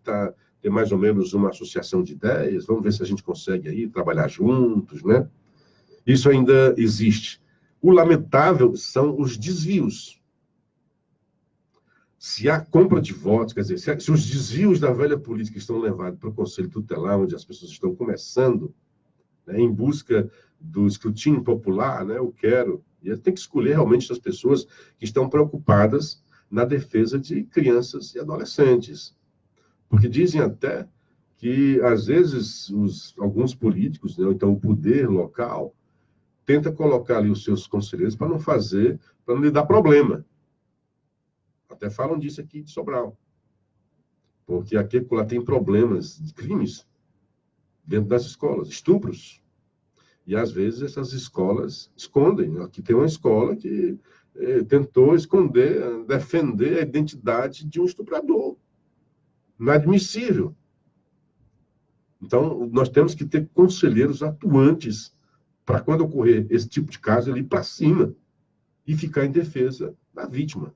tem mais ou menos uma associação de ideias, vamos ver se a gente consegue aí trabalhar juntos, né? Isso ainda existe. O lamentável são os desvios. Se há compra de votos, quer dizer, se os desvios da velha política estão levados para o Conselho Tutelar, onde as pessoas estão começando, né, em busca do escrutínio popular, né, eu quero, e tem que escolher realmente as pessoas que estão preocupadas na defesa de crianças e adolescentes. Porque dizem até que, às vezes, alguns políticos, né, ou então o poder local, tenta colocar ali os seus conselheiros para não lhe dar problema. Até falam disso aqui de Sobral. Porque aqui lá tem problemas de crimes dentro das escolas, estupros. E, às vezes, essas escolas escondem. Aqui tem uma escola que tentou esconder, defender a identidade de um estuprador. Inadmissível. Então, nós temos que ter conselheiros atuantes para, quando ocorrer esse tipo de caso, ele ir para cima e ficar em defesa da vítima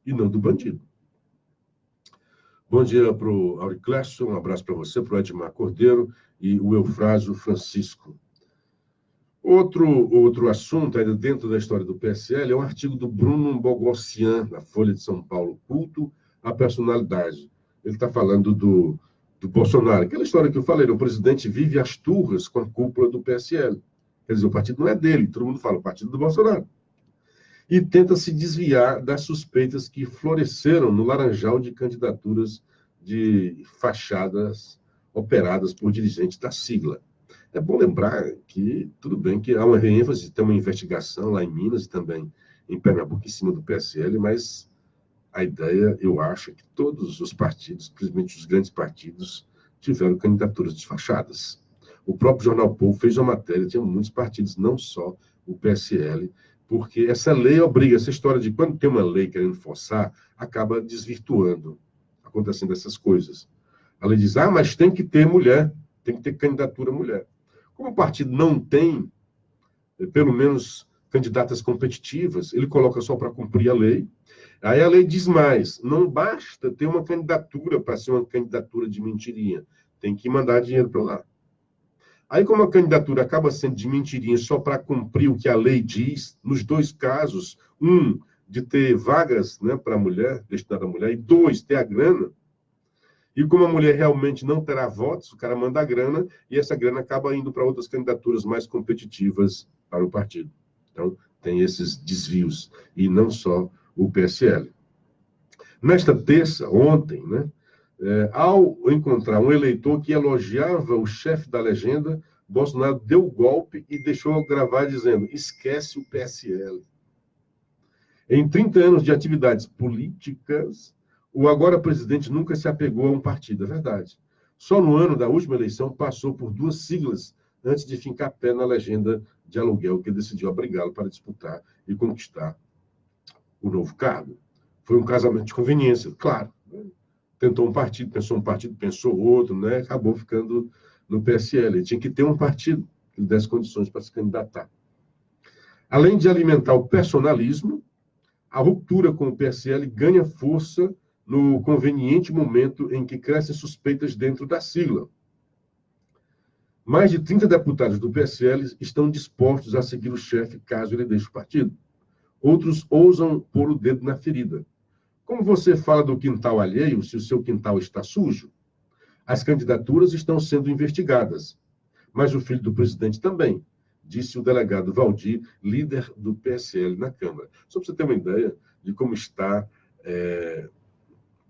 e não do bandido. Bom dia para o Auriclécio, um abraço para você, para o Edmar Cordeiro e o Eufrásio Francisco. Outro assunto, ainda dentro da história do PSL, é um artigo do Bruno Bogossian, na Folha de São Paulo, Culto à Personalidade. Ele está falando do Bolsonaro. Aquela história que eu falei, o presidente vive as turras com a cúpula do PSL. Quer dizer, o partido não é dele, todo mundo fala, o partido do Bolsonaro. E tenta se desviar das suspeitas que floresceram no laranjal de candidaturas de fachadas operadas por dirigentes da sigla. É bom lembrar que, tudo bem, que há uma ênfase, tem uma investigação lá em Minas e também em Pernambuco, em cima do PSL, mas a ideia, eu acho, é que todos os partidos, principalmente os grandes partidos, tiveram candidaturas desfachadas. O próprio Jornal Povo fez uma matéria, tinha muitos partidos, não só o PSL, porque essa lei obriga, essa história de quando tem uma lei querendo forçar, acaba desvirtuando, acontecendo essas coisas. A lei diz, mas tem que ter mulher, tem que ter candidatura mulher. Como o partido não tem, pelo menos, candidatas competitivas, ele coloca só para cumprir a lei. Aí a lei diz mais, não basta ter uma candidatura para ser uma candidatura de mentirinha, tem que mandar dinheiro para lá. Aí, como a candidatura acaba sendo de mentirinha só para cumprir o que a lei diz, nos dois casos, de ter vagas, né, para a mulher, destinada à mulher, e 2, ter a grana, e como a mulher realmente não terá votos, o cara manda a grana, e essa grana acaba indo para outras candidaturas mais competitivas para o partido. Então, tem esses desvios, e não só o PSL. Nesta terça, ontem, né, ao encontrar um eleitor que elogiava o chefe da legenda, Bolsonaro deu o golpe e deixou gravar dizendo, esquece o PSL. Em 30 anos de atividades políticas, o agora presidente nunca se apegou a um partido, é verdade. Só no ano da última eleição passou por 2 siglas antes de fincar pé na legenda de aluguel que decidiu obrigá-lo para disputar e conquistar o novo cargo. Foi um casamento de conveniência, claro. Tentou um partido, pensou outro, né? Acabou ficando no PSL. Ele tinha que ter um partido que lhe desse condições para se candidatar. Além de alimentar o personalismo, a ruptura com o PSL ganha força no conveniente momento em que crescem suspeitas dentro da sigla. Mais de 30 deputados do PSL estão dispostos a seguir o chefe caso ele deixe o partido. Outros ousam pôr o dedo na ferida. Como você fala do quintal alheio, se o seu quintal está sujo? As candidaturas estão sendo investigadas, mas o filho do presidente também. disse o delegado Valdir, líder do PSL na Câmara. Só para você ter uma ideia de como está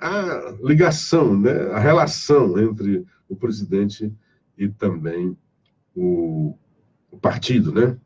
a ligação, né, a relação entre o presidente e também o partido, né?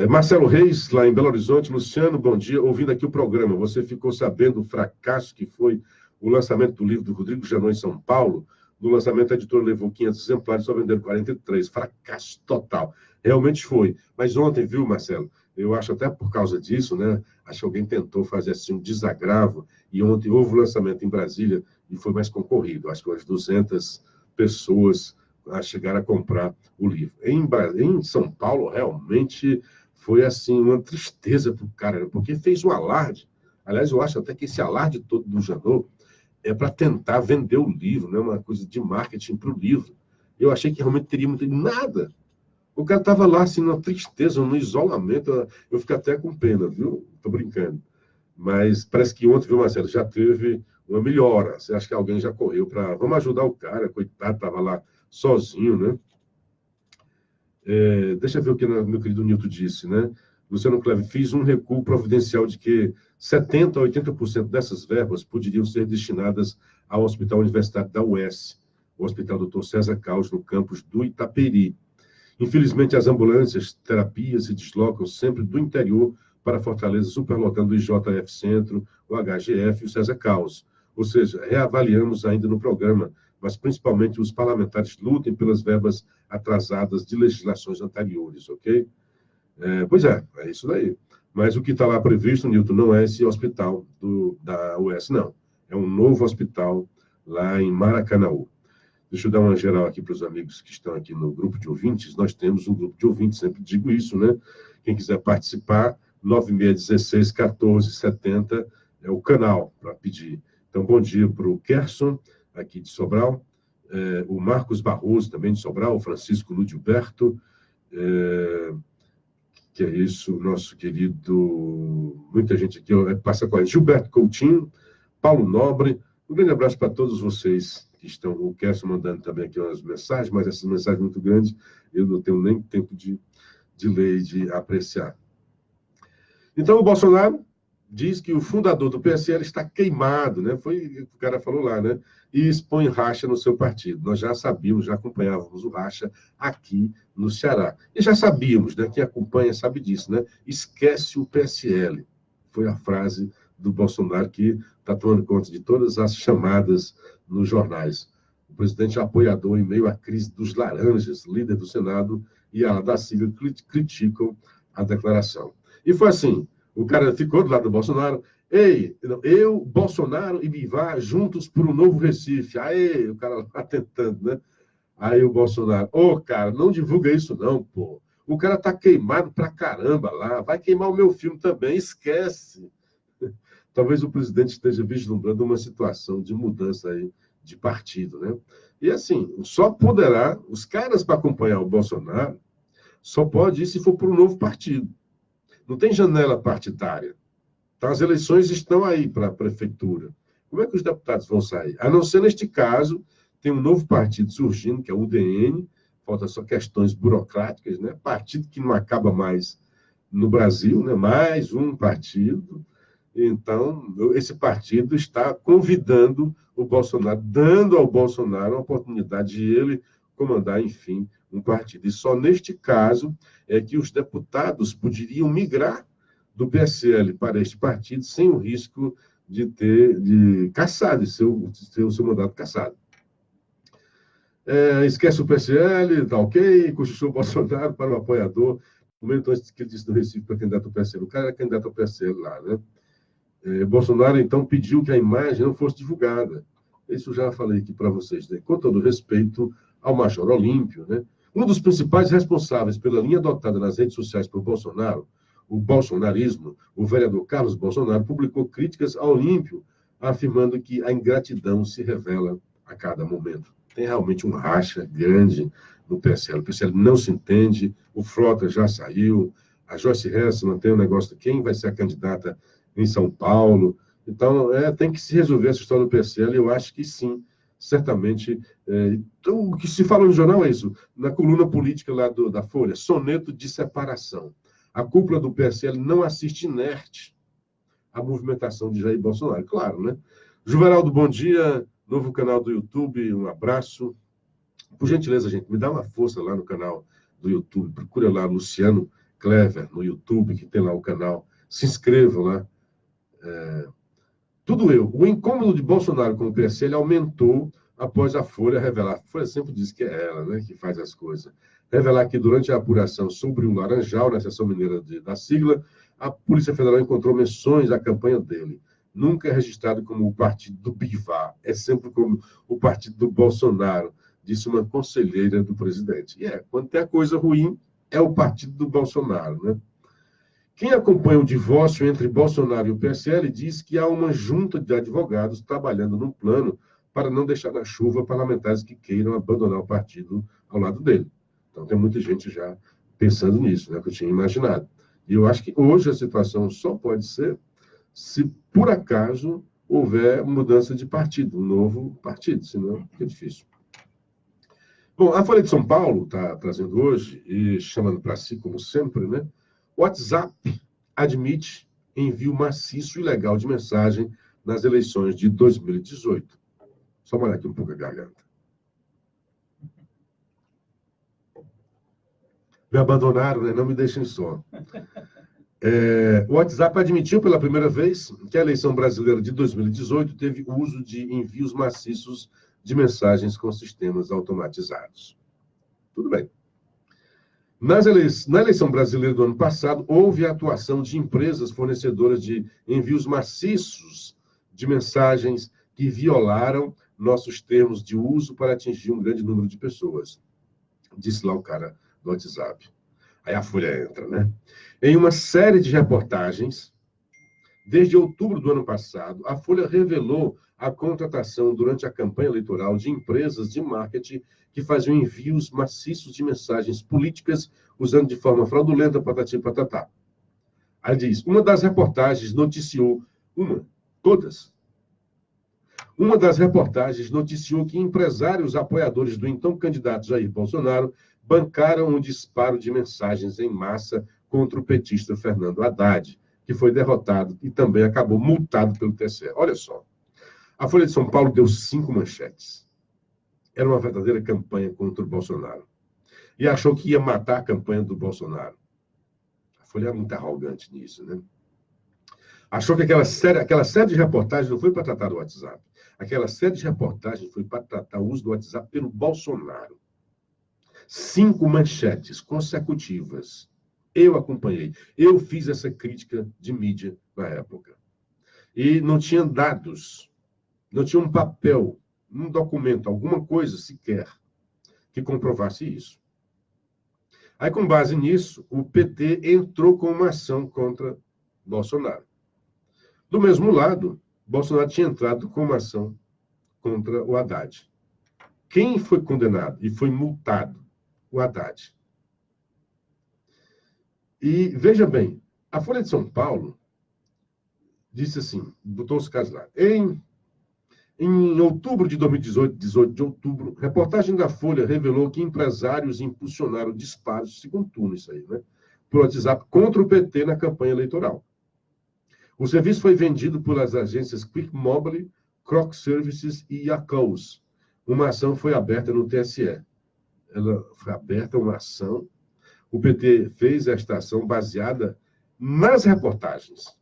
Marcelo Reis, lá em Belo Horizonte. Luciano, bom dia. Ouvindo aqui o programa, você ficou sabendo do fracasso que foi o lançamento do livro do Rodrigo Janot em São Paulo? No lançamento, a editora levou 500 exemplares, só venderam 43. Fracasso total. Realmente foi. Mas ontem, viu, Marcelo? Eu acho até por causa disso, né? Acho que alguém tentou fazer assim um desagravo, e ontem houve o lançamento em Brasília e foi mais concorrido. Acho que umas 200 pessoas chegaram a comprar o livro. Em São Paulo, realmente foi assim uma tristeza para o cara, né? Porque fez um alarde. Aliás, eu acho até que esse alarde todo do Janot é para tentar vender o livro, né? Uma coisa de marketing para o livro. Eu achei que realmente teria muito nada. O cara estava lá, assim, numa tristeza, no isolamento. Eu fiquei até com pena, viu? Estou brincando. Mas parece que ontem, viu, Marcelo, já teve uma melhora. Você acha que alguém já correu para... Vamos ajudar o cara, coitado, estava lá sozinho, né? Deixa eu ver o que meu querido Nilton disse, né? Luciano Cleves, fiz um recuo providencial de que 70% a 80% dessas verbas poderiam ser destinadas ao Hospital Universitário da UES, o Hospital Dr. César Caos, no campus do Itaperi. Infelizmente, as ambulâncias, terapias se deslocam sempre do interior para Fortaleza, superlotando o IJF Centro, o HGF e o César Caos. Ou seja, reavaliamos ainda no programa, mas principalmente os parlamentares lutem pelas verbas atrasadas de legislações anteriores, ok? Pois é isso daí. Mas o que está lá previsto, Nilton, não é esse hospital da UES, não. É um novo hospital lá em Maracanaú. Deixa eu dar uma geral aqui para os amigos que estão aqui no grupo de ouvintes. Nós temos um grupo de ouvintes, sempre digo isso, né? Quem quiser participar, 9616-1470 é o canal para pedir. Então, bom dia para o Kerson, aqui de Sobral, o Marcos Barroso, também de Sobral, o Francisco Ludilberto, que é isso, nosso querido, muita gente aqui passa com a Gilberto Coutinho, Paulo Nobre. Um grande abraço para todos vocês que estão, o Kerson mandando também aqui umas mensagens, mas essas mensagens muito grandes, eu não tenho nem tempo de ler e de apreciar. Então, o Bolsonaro diz que o fundador do PSL está queimado, né? Foi o que o cara falou lá, né? E expõe racha no seu partido. Nós já sabíamos, já acompanhávamos o racha aqui no Ceará. E já sabíamos, né? Quem acompanha sabe disso, né? Esquece o PSL. Foi a frase do Bolsonaro que está tomando conta de todas as chamadas nos jornais. O presidente apoiador em meio à crise dos laranjas, líder do Senado e a da Silva criticam a declaração. E foi assim, o cara ficou do lado do Bolsonaro, eu, Bolsonaro e Bivar juntos por um novo Recife. Aí, o cara lá tentando, né? Aí o Bolsonaro, cara, não divulga isso não, pô. O cara tá queimado pra caramba lá, vai queimar o meu filme também, esquece. Talvez o presidente esteja vislumbrando uma situação de mudança aí de partido, né? E assim, só poderá, os caras para acompanhar o Bolsonaro, só pode ir se for por um novo partido. Não tem janela partidária. Então, as eleições estão aí para a prefeitura. Como é que os deputados vão sair? A não ser neste caso, tem um novo partido surgindo, que é o UDN, falta só questões burocráticas, né? Partido que não acaba mais no Brasil, né? Mais um partido. Então, esse partido está convidando o Bolsonaro, dando ao Bolsonaro a oportunidade de ele comandar, enfim, um partido. E só neste caso é que os deputados poderiam migrar do PSL para este partido sem o risco de ter cassado, de ter o seu mandato cassado. Esquece o PSL, tá ok, cochichou o Bolsonaro para o apoiador. No momento antes que ele disse no Recife para candidato ao PSL. O cara era candidato ao PSL lá, né? Bolsonaro, então, pediu que a imagem não fosse divulgada. Isso eu já falei aqui para vocês, né? Com todo respeito ao Major Olímpio, né? Um dos principais responsáveis pela linha adotada nas redes sociais por Bolsonaro, o bolsonarismo, o vereador Carlos Bolsonaro, publicou críticas ao Olímpio, afirmando que a ingratidão se revela a cada momento. Tem realmente um racha grande no PSL. O PSL não se entende, o Frota já saiu, a Joyce Hasselmann tem um negócio de quem vai ser a candidata em São Paulo. Então, tem que se resolver essa história do PSL. Eu acho que sim, certamente... Então, o que se fala no jornal é isso. Na coluna política lá da Folha, soneto de separação. A cúpula do PSL não assiste inerte à movimentação de Jair Bolsonaro. Claro, né? Juveraldo, bom dia. Novo canal do YouTube, um abraço. Por gentileza, gente, me dá uma força lá no canal do YouTube. Procura lá Luciano Clever no YouTube, que tem lá o canal. Se inscrevam lá. Tudo eu. O incômodo de Bolsonaro com o PSL aumentou após a Folha revelar. A Folha sempre diz que é ela, né, que faz as coisas. Revelar que durante a apuração sobre o Laranjal, na seção mineira da sigla, a Polícia Federal encontrou menções à campanha dele. Nunca é registrado como o partido do Bivar, é sempre como o partido do Bolsonaro, disse uma conselheira do presidente. E quando tem a coisa ruim, é o partido do Bolsonaro, né? Quem acompanha o divórcio entre Bolsonaro e o PSL diz que há uma junta de advogados trabalhando num plano para não deixar na chuva parlamentares que queiram abandonar o partido ao lado dele. Então, tem muita gente já pensando nisso, né, que eu tinha imaginado. E eu acho que hoje a situação só pode ser se, por acaso, houver mudança de partido, um novo partido, senão é difícil. Bom, a Folha de São Paulo está trazendo hoje, e chamando para si, como sempre, né? WhatsApp admite envio maciço e ilegal de mensagem nas eleições de 2018. Só molhar aqui um pouco a garganta. Me abandonaram, né? Não me deixem só. O WhatsApp admitiu pela primeira vez que a eleição brasileira de 2018 teve uso de envios maciços de mensagens com sistemas automatizados. Tudo bem. Na eleição brasileira do ano passado, houve a atuação de empresas fornecedoras de envios maciços de mensagens que violaram nossos termos de uso para atingir um grande número de pessoas. Disse lá o cara do WhatsApp. Aí a Folha entra, né? Em uma série de reportagens, desde outubro do ano passado, a Folha revelou a contratação durante a campanha eleitoral de empresas de marketing que faziam envios maciços de mensagens políticas usando de forma fraudulenta, patati patatá. Aí diz, uma das reportagens noticiou que empresários apoiadores do então candidato Jair Bolsonaro bancaram um disparo de mensagens em massa contra o petista Fernando Haddad, que foi derrotado e também acabou multado pelo TSE. Olha só, a Folha de São Paulo deu 5 manchetes. Era uma verdadeira campanha contra o Bolsonaro. E achou que ia matar a campanha do Bolsonaro. A Folha era muito arrogante nisso, né? Achou que aquela série de reportagens não foi para tratar do WhatsApp. Aquela série de reportagens foi para tratar o uso do WhatsApp pelo Bolsonaro. 5 manchetes consecutivas. Eu acompanhei. Eu fiz essa crítica de mídia na época. E não tinha dados, não tinha um papel, um documento, alguma coisa sequer que comprovasse isso. Aí, com base nisso, o PT entrou com uma ação contra Bolsonaro. Do mesmo lado, Bolsonaro tinha entrado com uma ação contra o Haddad. Quem foi condenado e foi multado? O Haddad. E, veja bem, a Folha de São Paulo disse assim, botou os casos lá. Em outubro de 2018, 18 de outubro, reportagem da Folha revelou que empresários impulsionaram disparos, segundo turno isso aí, né, por WhatsApp, contra o PT na campanha eleitoral. O serviço foi vendido pelas agências Quick Mobile, Croc Services e Yacous. Uma ação foi aberta no TSE. Ela foi aberta uma ação. O PT fez esta ação baseada nas reportagens.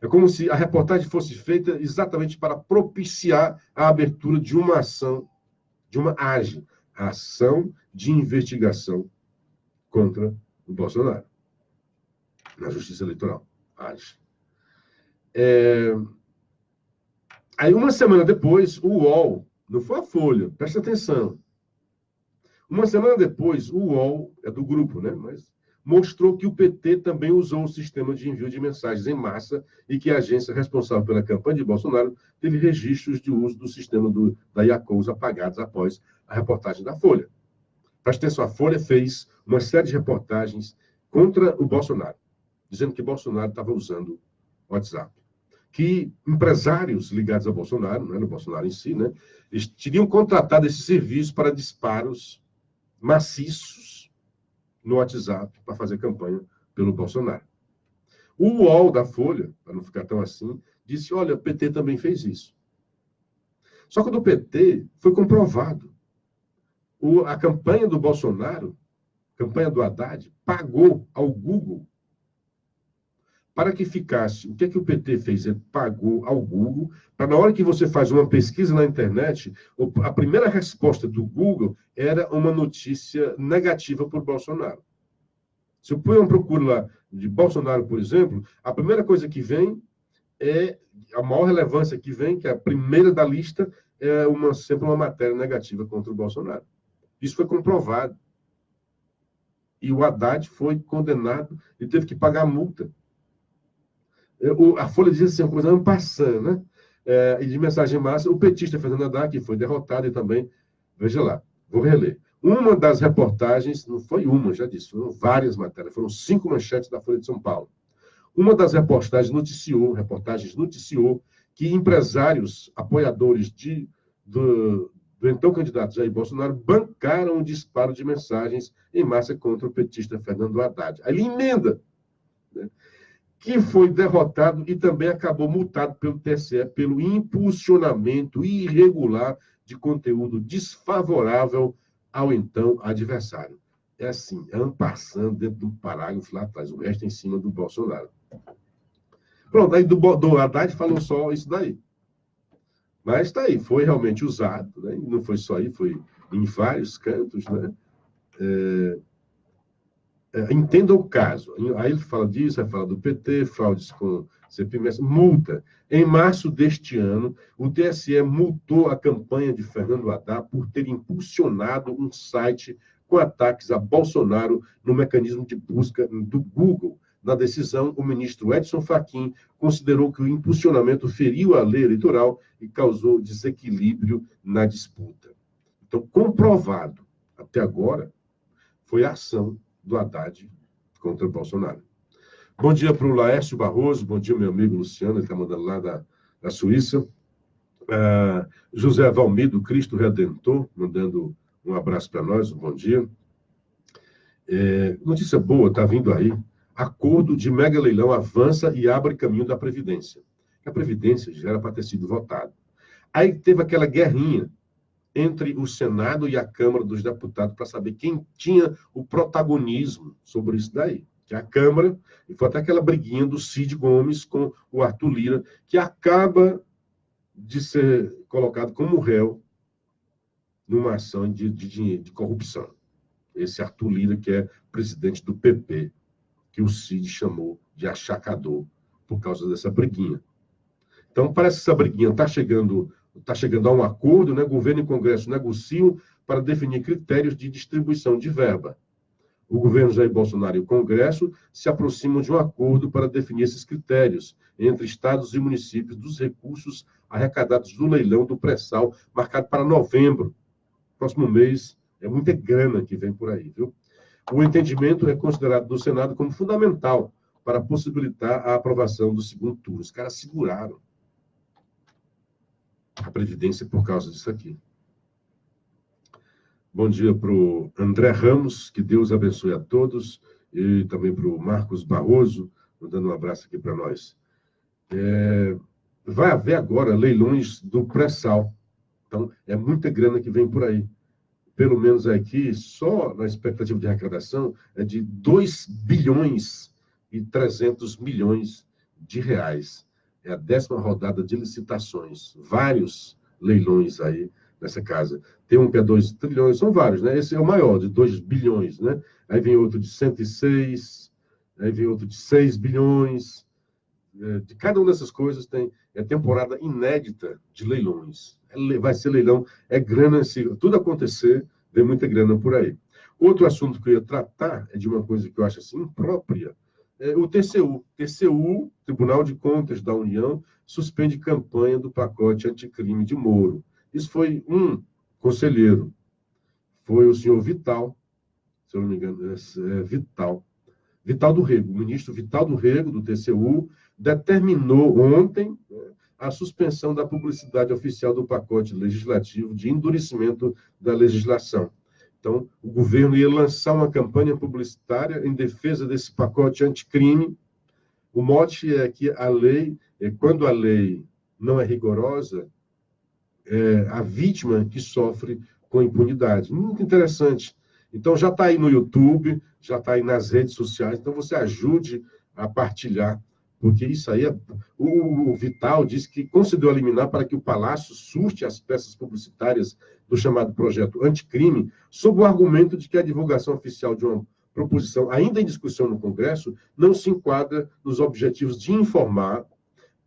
É como se a reportagem fosse feita exatamente para propiciar a abertura de uma ação, de uma AGE, a ação de investigação contra o Bolsonaro, na Justiça Eleitoral, AGE. Aí, uma semana depois, o UOL, não foi a Folha, presta atenção. Uma semana depois, o UOL, é do grupo, né? Mas mostrou que o PT também usou o sistema de envio de mensagens em massa e que a agência responsável pela campanha de Bolsonaro teve registros de uso do sistema da Yacous apagados após a reportagem da Folha. Presta atenção, a Folha fez uma série de reportagens contra o Bolsonaro, dizendo que Bolsonaro estava usando o WhatsApp. que empresários ligados a Bolsonaro, não era o Bolsonaro em si, né, eles teriam contratado esse serviço para disparos maciços no WhatsApp para fazer campanha pelo Bolsonaro. O UOL da Folha, para não ficar tão assim, disse, olha, o PT também fez isso. Só que do PT foi comprovado. A campanha do Bolsonaro, a campanha do Haddad, pagou ao Google para que ficasse. O que é que o PT fez? Ele pagou ao Google para, na hora que você faz uma pesquisa na internet, a primeira resposta do Google era uma notícia negativa por Bolsonaro. Se eu ponho uma procura lá de Bolsonaro, por exemplo, a primeira coisa que vem é a maior relevância que vem, que é a primeira da lista, é sempre uma matéria negativa contra o Bolsonaro. Isso foi comprovado. E o Haddad foi condenado e teve que pagar a multa. A Folha diz assim, uma coisa en passant, né? E de mensagem massa, o petista Fernando Haddad, que foi derrotado e também, veja lá, vou reler. Uma das reportagens, não foi uma, já disse, foram várias matérias, foram 5 manchetes da Folha de São Paulo. Uma das reportagens noticiou que empresários apoiadores do então candidato Jair Bolsonaro bancaram o disparo de mensagens em massa contra o petista Fernando Haddad. Aí ele emenda, né, que foi derrotado e também acabou multado pelo TSE pelo impulsionamento irregular de conteúdo desfavorável ao então adversário. É assim, é en passant dentro do parágrafo lá atrás, o resto em cima do Bolsonaro. Pronto, aí do Haddad falou só isso daí. Mas está aí, foi realmente usado, né? Não foi só aí, foi em vários cantos, né? Entenda o caso. Aí ele fala disso, aí fala do PT, fraudes com CPMS, multa. Em março deste ano, o TSE multou a campanha de Fernando Haddad por ter impulsionado um site com ataques a Bolsonaro no mecanismo de busca do Google. Na decisão, o ministro Edson Fachin considerou que o impulsionamento feriu a lei eleitoral e causou desequilíbrio na disputa. Então, comprovado, até agora, foi a ação do Haddad contra o Bolsonaro. Bom dia para o Laércio Barroso, bom dia, meu amigo Luciano, ele está mandando lá da Suíça. José Valmido, Cristo Redentor, mandando um abraço para nós, um bom dia. Notícia boa, está vindo aí. Acordo de mega leilão avança e abre caminho da Previdência. A Previdência já era para ter sido votada. Aí teve aquela guerrinha entre o Senado e a Câmara dos Deputados para saber quem tinha o protagonismo sobre isso daí. Que é a Câmara, e foi até aquela briguinha do Cid Gomes com o Arthur Lira, que acaba de ser colocado como réu numa ação de corrupção. Esse Arthur Lira, que é presidente do PP, que o Cid chamou de achacador por causa dessa briguinha. Então, parece que essa briguinha está chegando a um acordo, né? Governo e Congresso negociam para definir critérios de distribuição de verba. O governo Jair Bolsonaro e o Congresso se aproximam de um acordo para definir esses critérios entre estados e municípios dos recursos arrecadados do leilão do pré-sal, marcado para novembro. Próximo mês, é muita grana que vem por aí, viu? O entendimento é considerado no Senado como fundamental para possibilitar a aprovação do segundo turno. Os caras seguraram a Previdência por causa disso aqui. Bom dia para o André Ramos, que Deus abençoe a todos, e também para o Marcos Barroso, dando um abraço aqui para nós. Vai haver agora leilões do pré-sal. Então, é muita grana que vem por aí. Pelo menos aqui, só na expectativa de arrecadação, é de 2 bilhões e 300 milhões de reais. É a 10ª rodada de licitações. Vários leilões aí nessa casa. Tem um que é 2 trilhões, são vários, né? Esse é o maior, de 2 bilhões, né? Aí vem outro de 106, aí vem outro de 6 bilhões. De cada uma dessas coisas é temporada inédita de leilões. Vai ser leilão, é grana, se tudo acontecer, vem muita grana por aí. Outro assunto que eu ia tratar é de uma coisa que eu acho assim imprópria. O TCU, Tribunal de Contas da União, suspende campanha do pacote anticrime de Moro. Isso foi um conselheiro, foi o senhor Vital, se eu não me engano, Vital Vital do Rego, o ministro Vital do Rego, do TCU, determinou ontem a suspensão da publicidade oficial do pacote legislativo de endurecimento da legislação. Então, o governo ia lançar uma campanha publicitária em defesa desse pacote anticrime. O mote é que a lei, quando a lei não é rigorosa, é a vítima que sofre com impunidade. Muito interessante. Então, já está aí no YouTube, já está aí nas redes sociais, então você ajude a partilhar, porque isso aí o Vital disse que concedeu a liminar para que o Palácio surte as peças publicitárias do chamado projeto anticrime, sob o argumento de que a divulgação oficial de uma proposição ainda em discussão no Congresso não se enquadra nos objetivos de informar,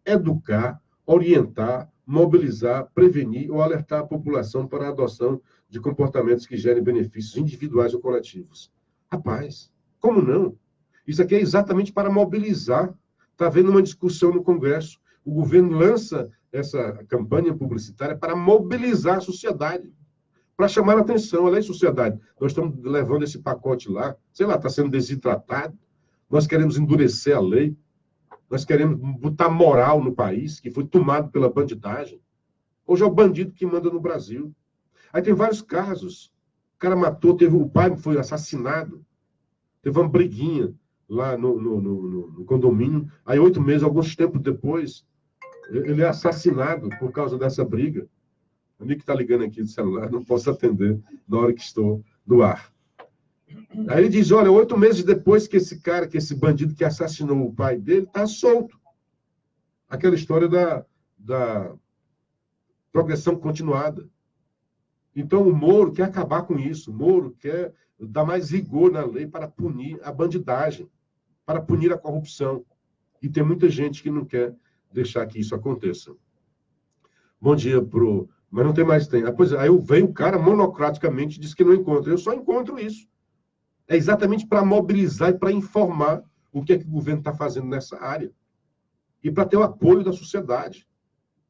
educar, orientar, mobilizar, prevenir ou alertar a população para a adoção de comportamentos que gerem benefícios individuais ou coletivos. Rapaz, como não? Isso aqui é exatamente para mobilizar. Está havendo uma discussão no Congresso. O governo lança essa campanha publicitária para mobilizar a sociedade, para chamar a atenção. Olha aí, sociedade, nós estamos levando esse pacote lá, sei lá, está sendo desidratado, nós queremos endurecer a lei, nós queremos botar moral no país, que foi tomado pela bandidagem. Hoje é o bandido que manda no Brasil. Aí tem vários casos. O cara matou, o pai foi assassinado, teve uma briguinha lá no condomínio. Aí, 8 meses, alguns tempos depois, ele é assassinado por causa dessa briga. O amigo que está ligando aqui do celular, não posso atender na hora que estou no ar. Aí ele diz, olha, 8 meses depois que esse cara, que esse bandido que assassinou o pai dele, está solto. Aquela história da progressão continuada. Então, o Moro quer acabar com isso. O Moro quer dar mais rigor na lei para punir a bandidagem, para punir a corrupção. E tem muita gente que não quer deixar que isso aconteça. Bom dia pro... Mas não tem mais tempo. Aí vem o cara monocraticamente e diz que não encontra. Eu só encontro isso. É exatamente para mobilizar e para informar o que é que o governo está fazendo nessa área. E para ter o apoio da sociedade.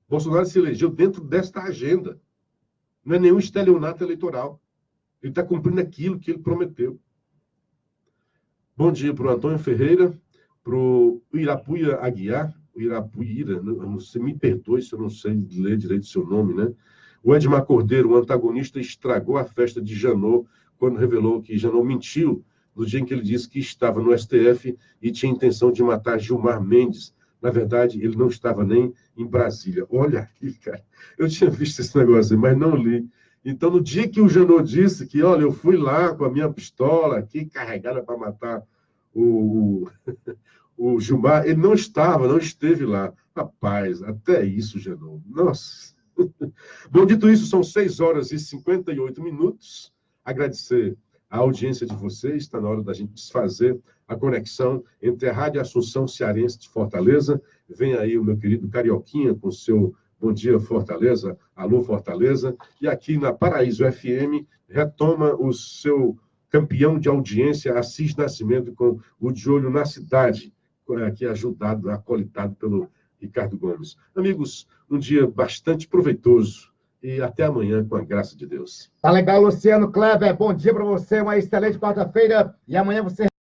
Bolsonaro se elegeu dentro desta agenda. Não é nenhum estelionato eleitoral. Ele está cumprindo aquilo que ele prometeu. Bom dia para o Antônio Ferreira, para o Irapuia Aguiar, o Irapuíra, você me perdoe se eu não sei ler direito o seu nome, né? O Edmar Cordeiro, o antagonista, estragou a festa de Janot quando revelou que Janot mentiu no dia em que ele disse que estava no STF e tinha intenção de matar Gilmar Mendes. Na verdade, ele não estava nem em Brasília. Olha aqui, cara. Eu tinha visto esse negócio, mas não li. Então, no dia que o Janot disse que, olha, eu fui lá com a minha pistola aqui, carregada para matar o Gilmar, ele não esteve lá. Rapaz, até isso, Janot. Nossa. Bom, dito isso, são 6h58. Agradecer a audiência de vocês. Está na hora da gente desfazer a conexão entre a Rádio Assunção Cearense de Fortaleza. Vem aí o meu querido Carioquinha com o seu Bom Dia Fortaleza, Alô Fortaleza. E aqui na Paraíso FM retoma o seu campeão de audiência, Assis Nascimento, com o De Olho na Cidade, aqui ajudado, acolitado pelo Ricardo Gomes. Amigos, um dia bastante proveitoso e até amanhã, com a graça de Deus. Tá legal, Luciano Kleber. Bom dia para você, uma excelente quarta-feira. E amanhã você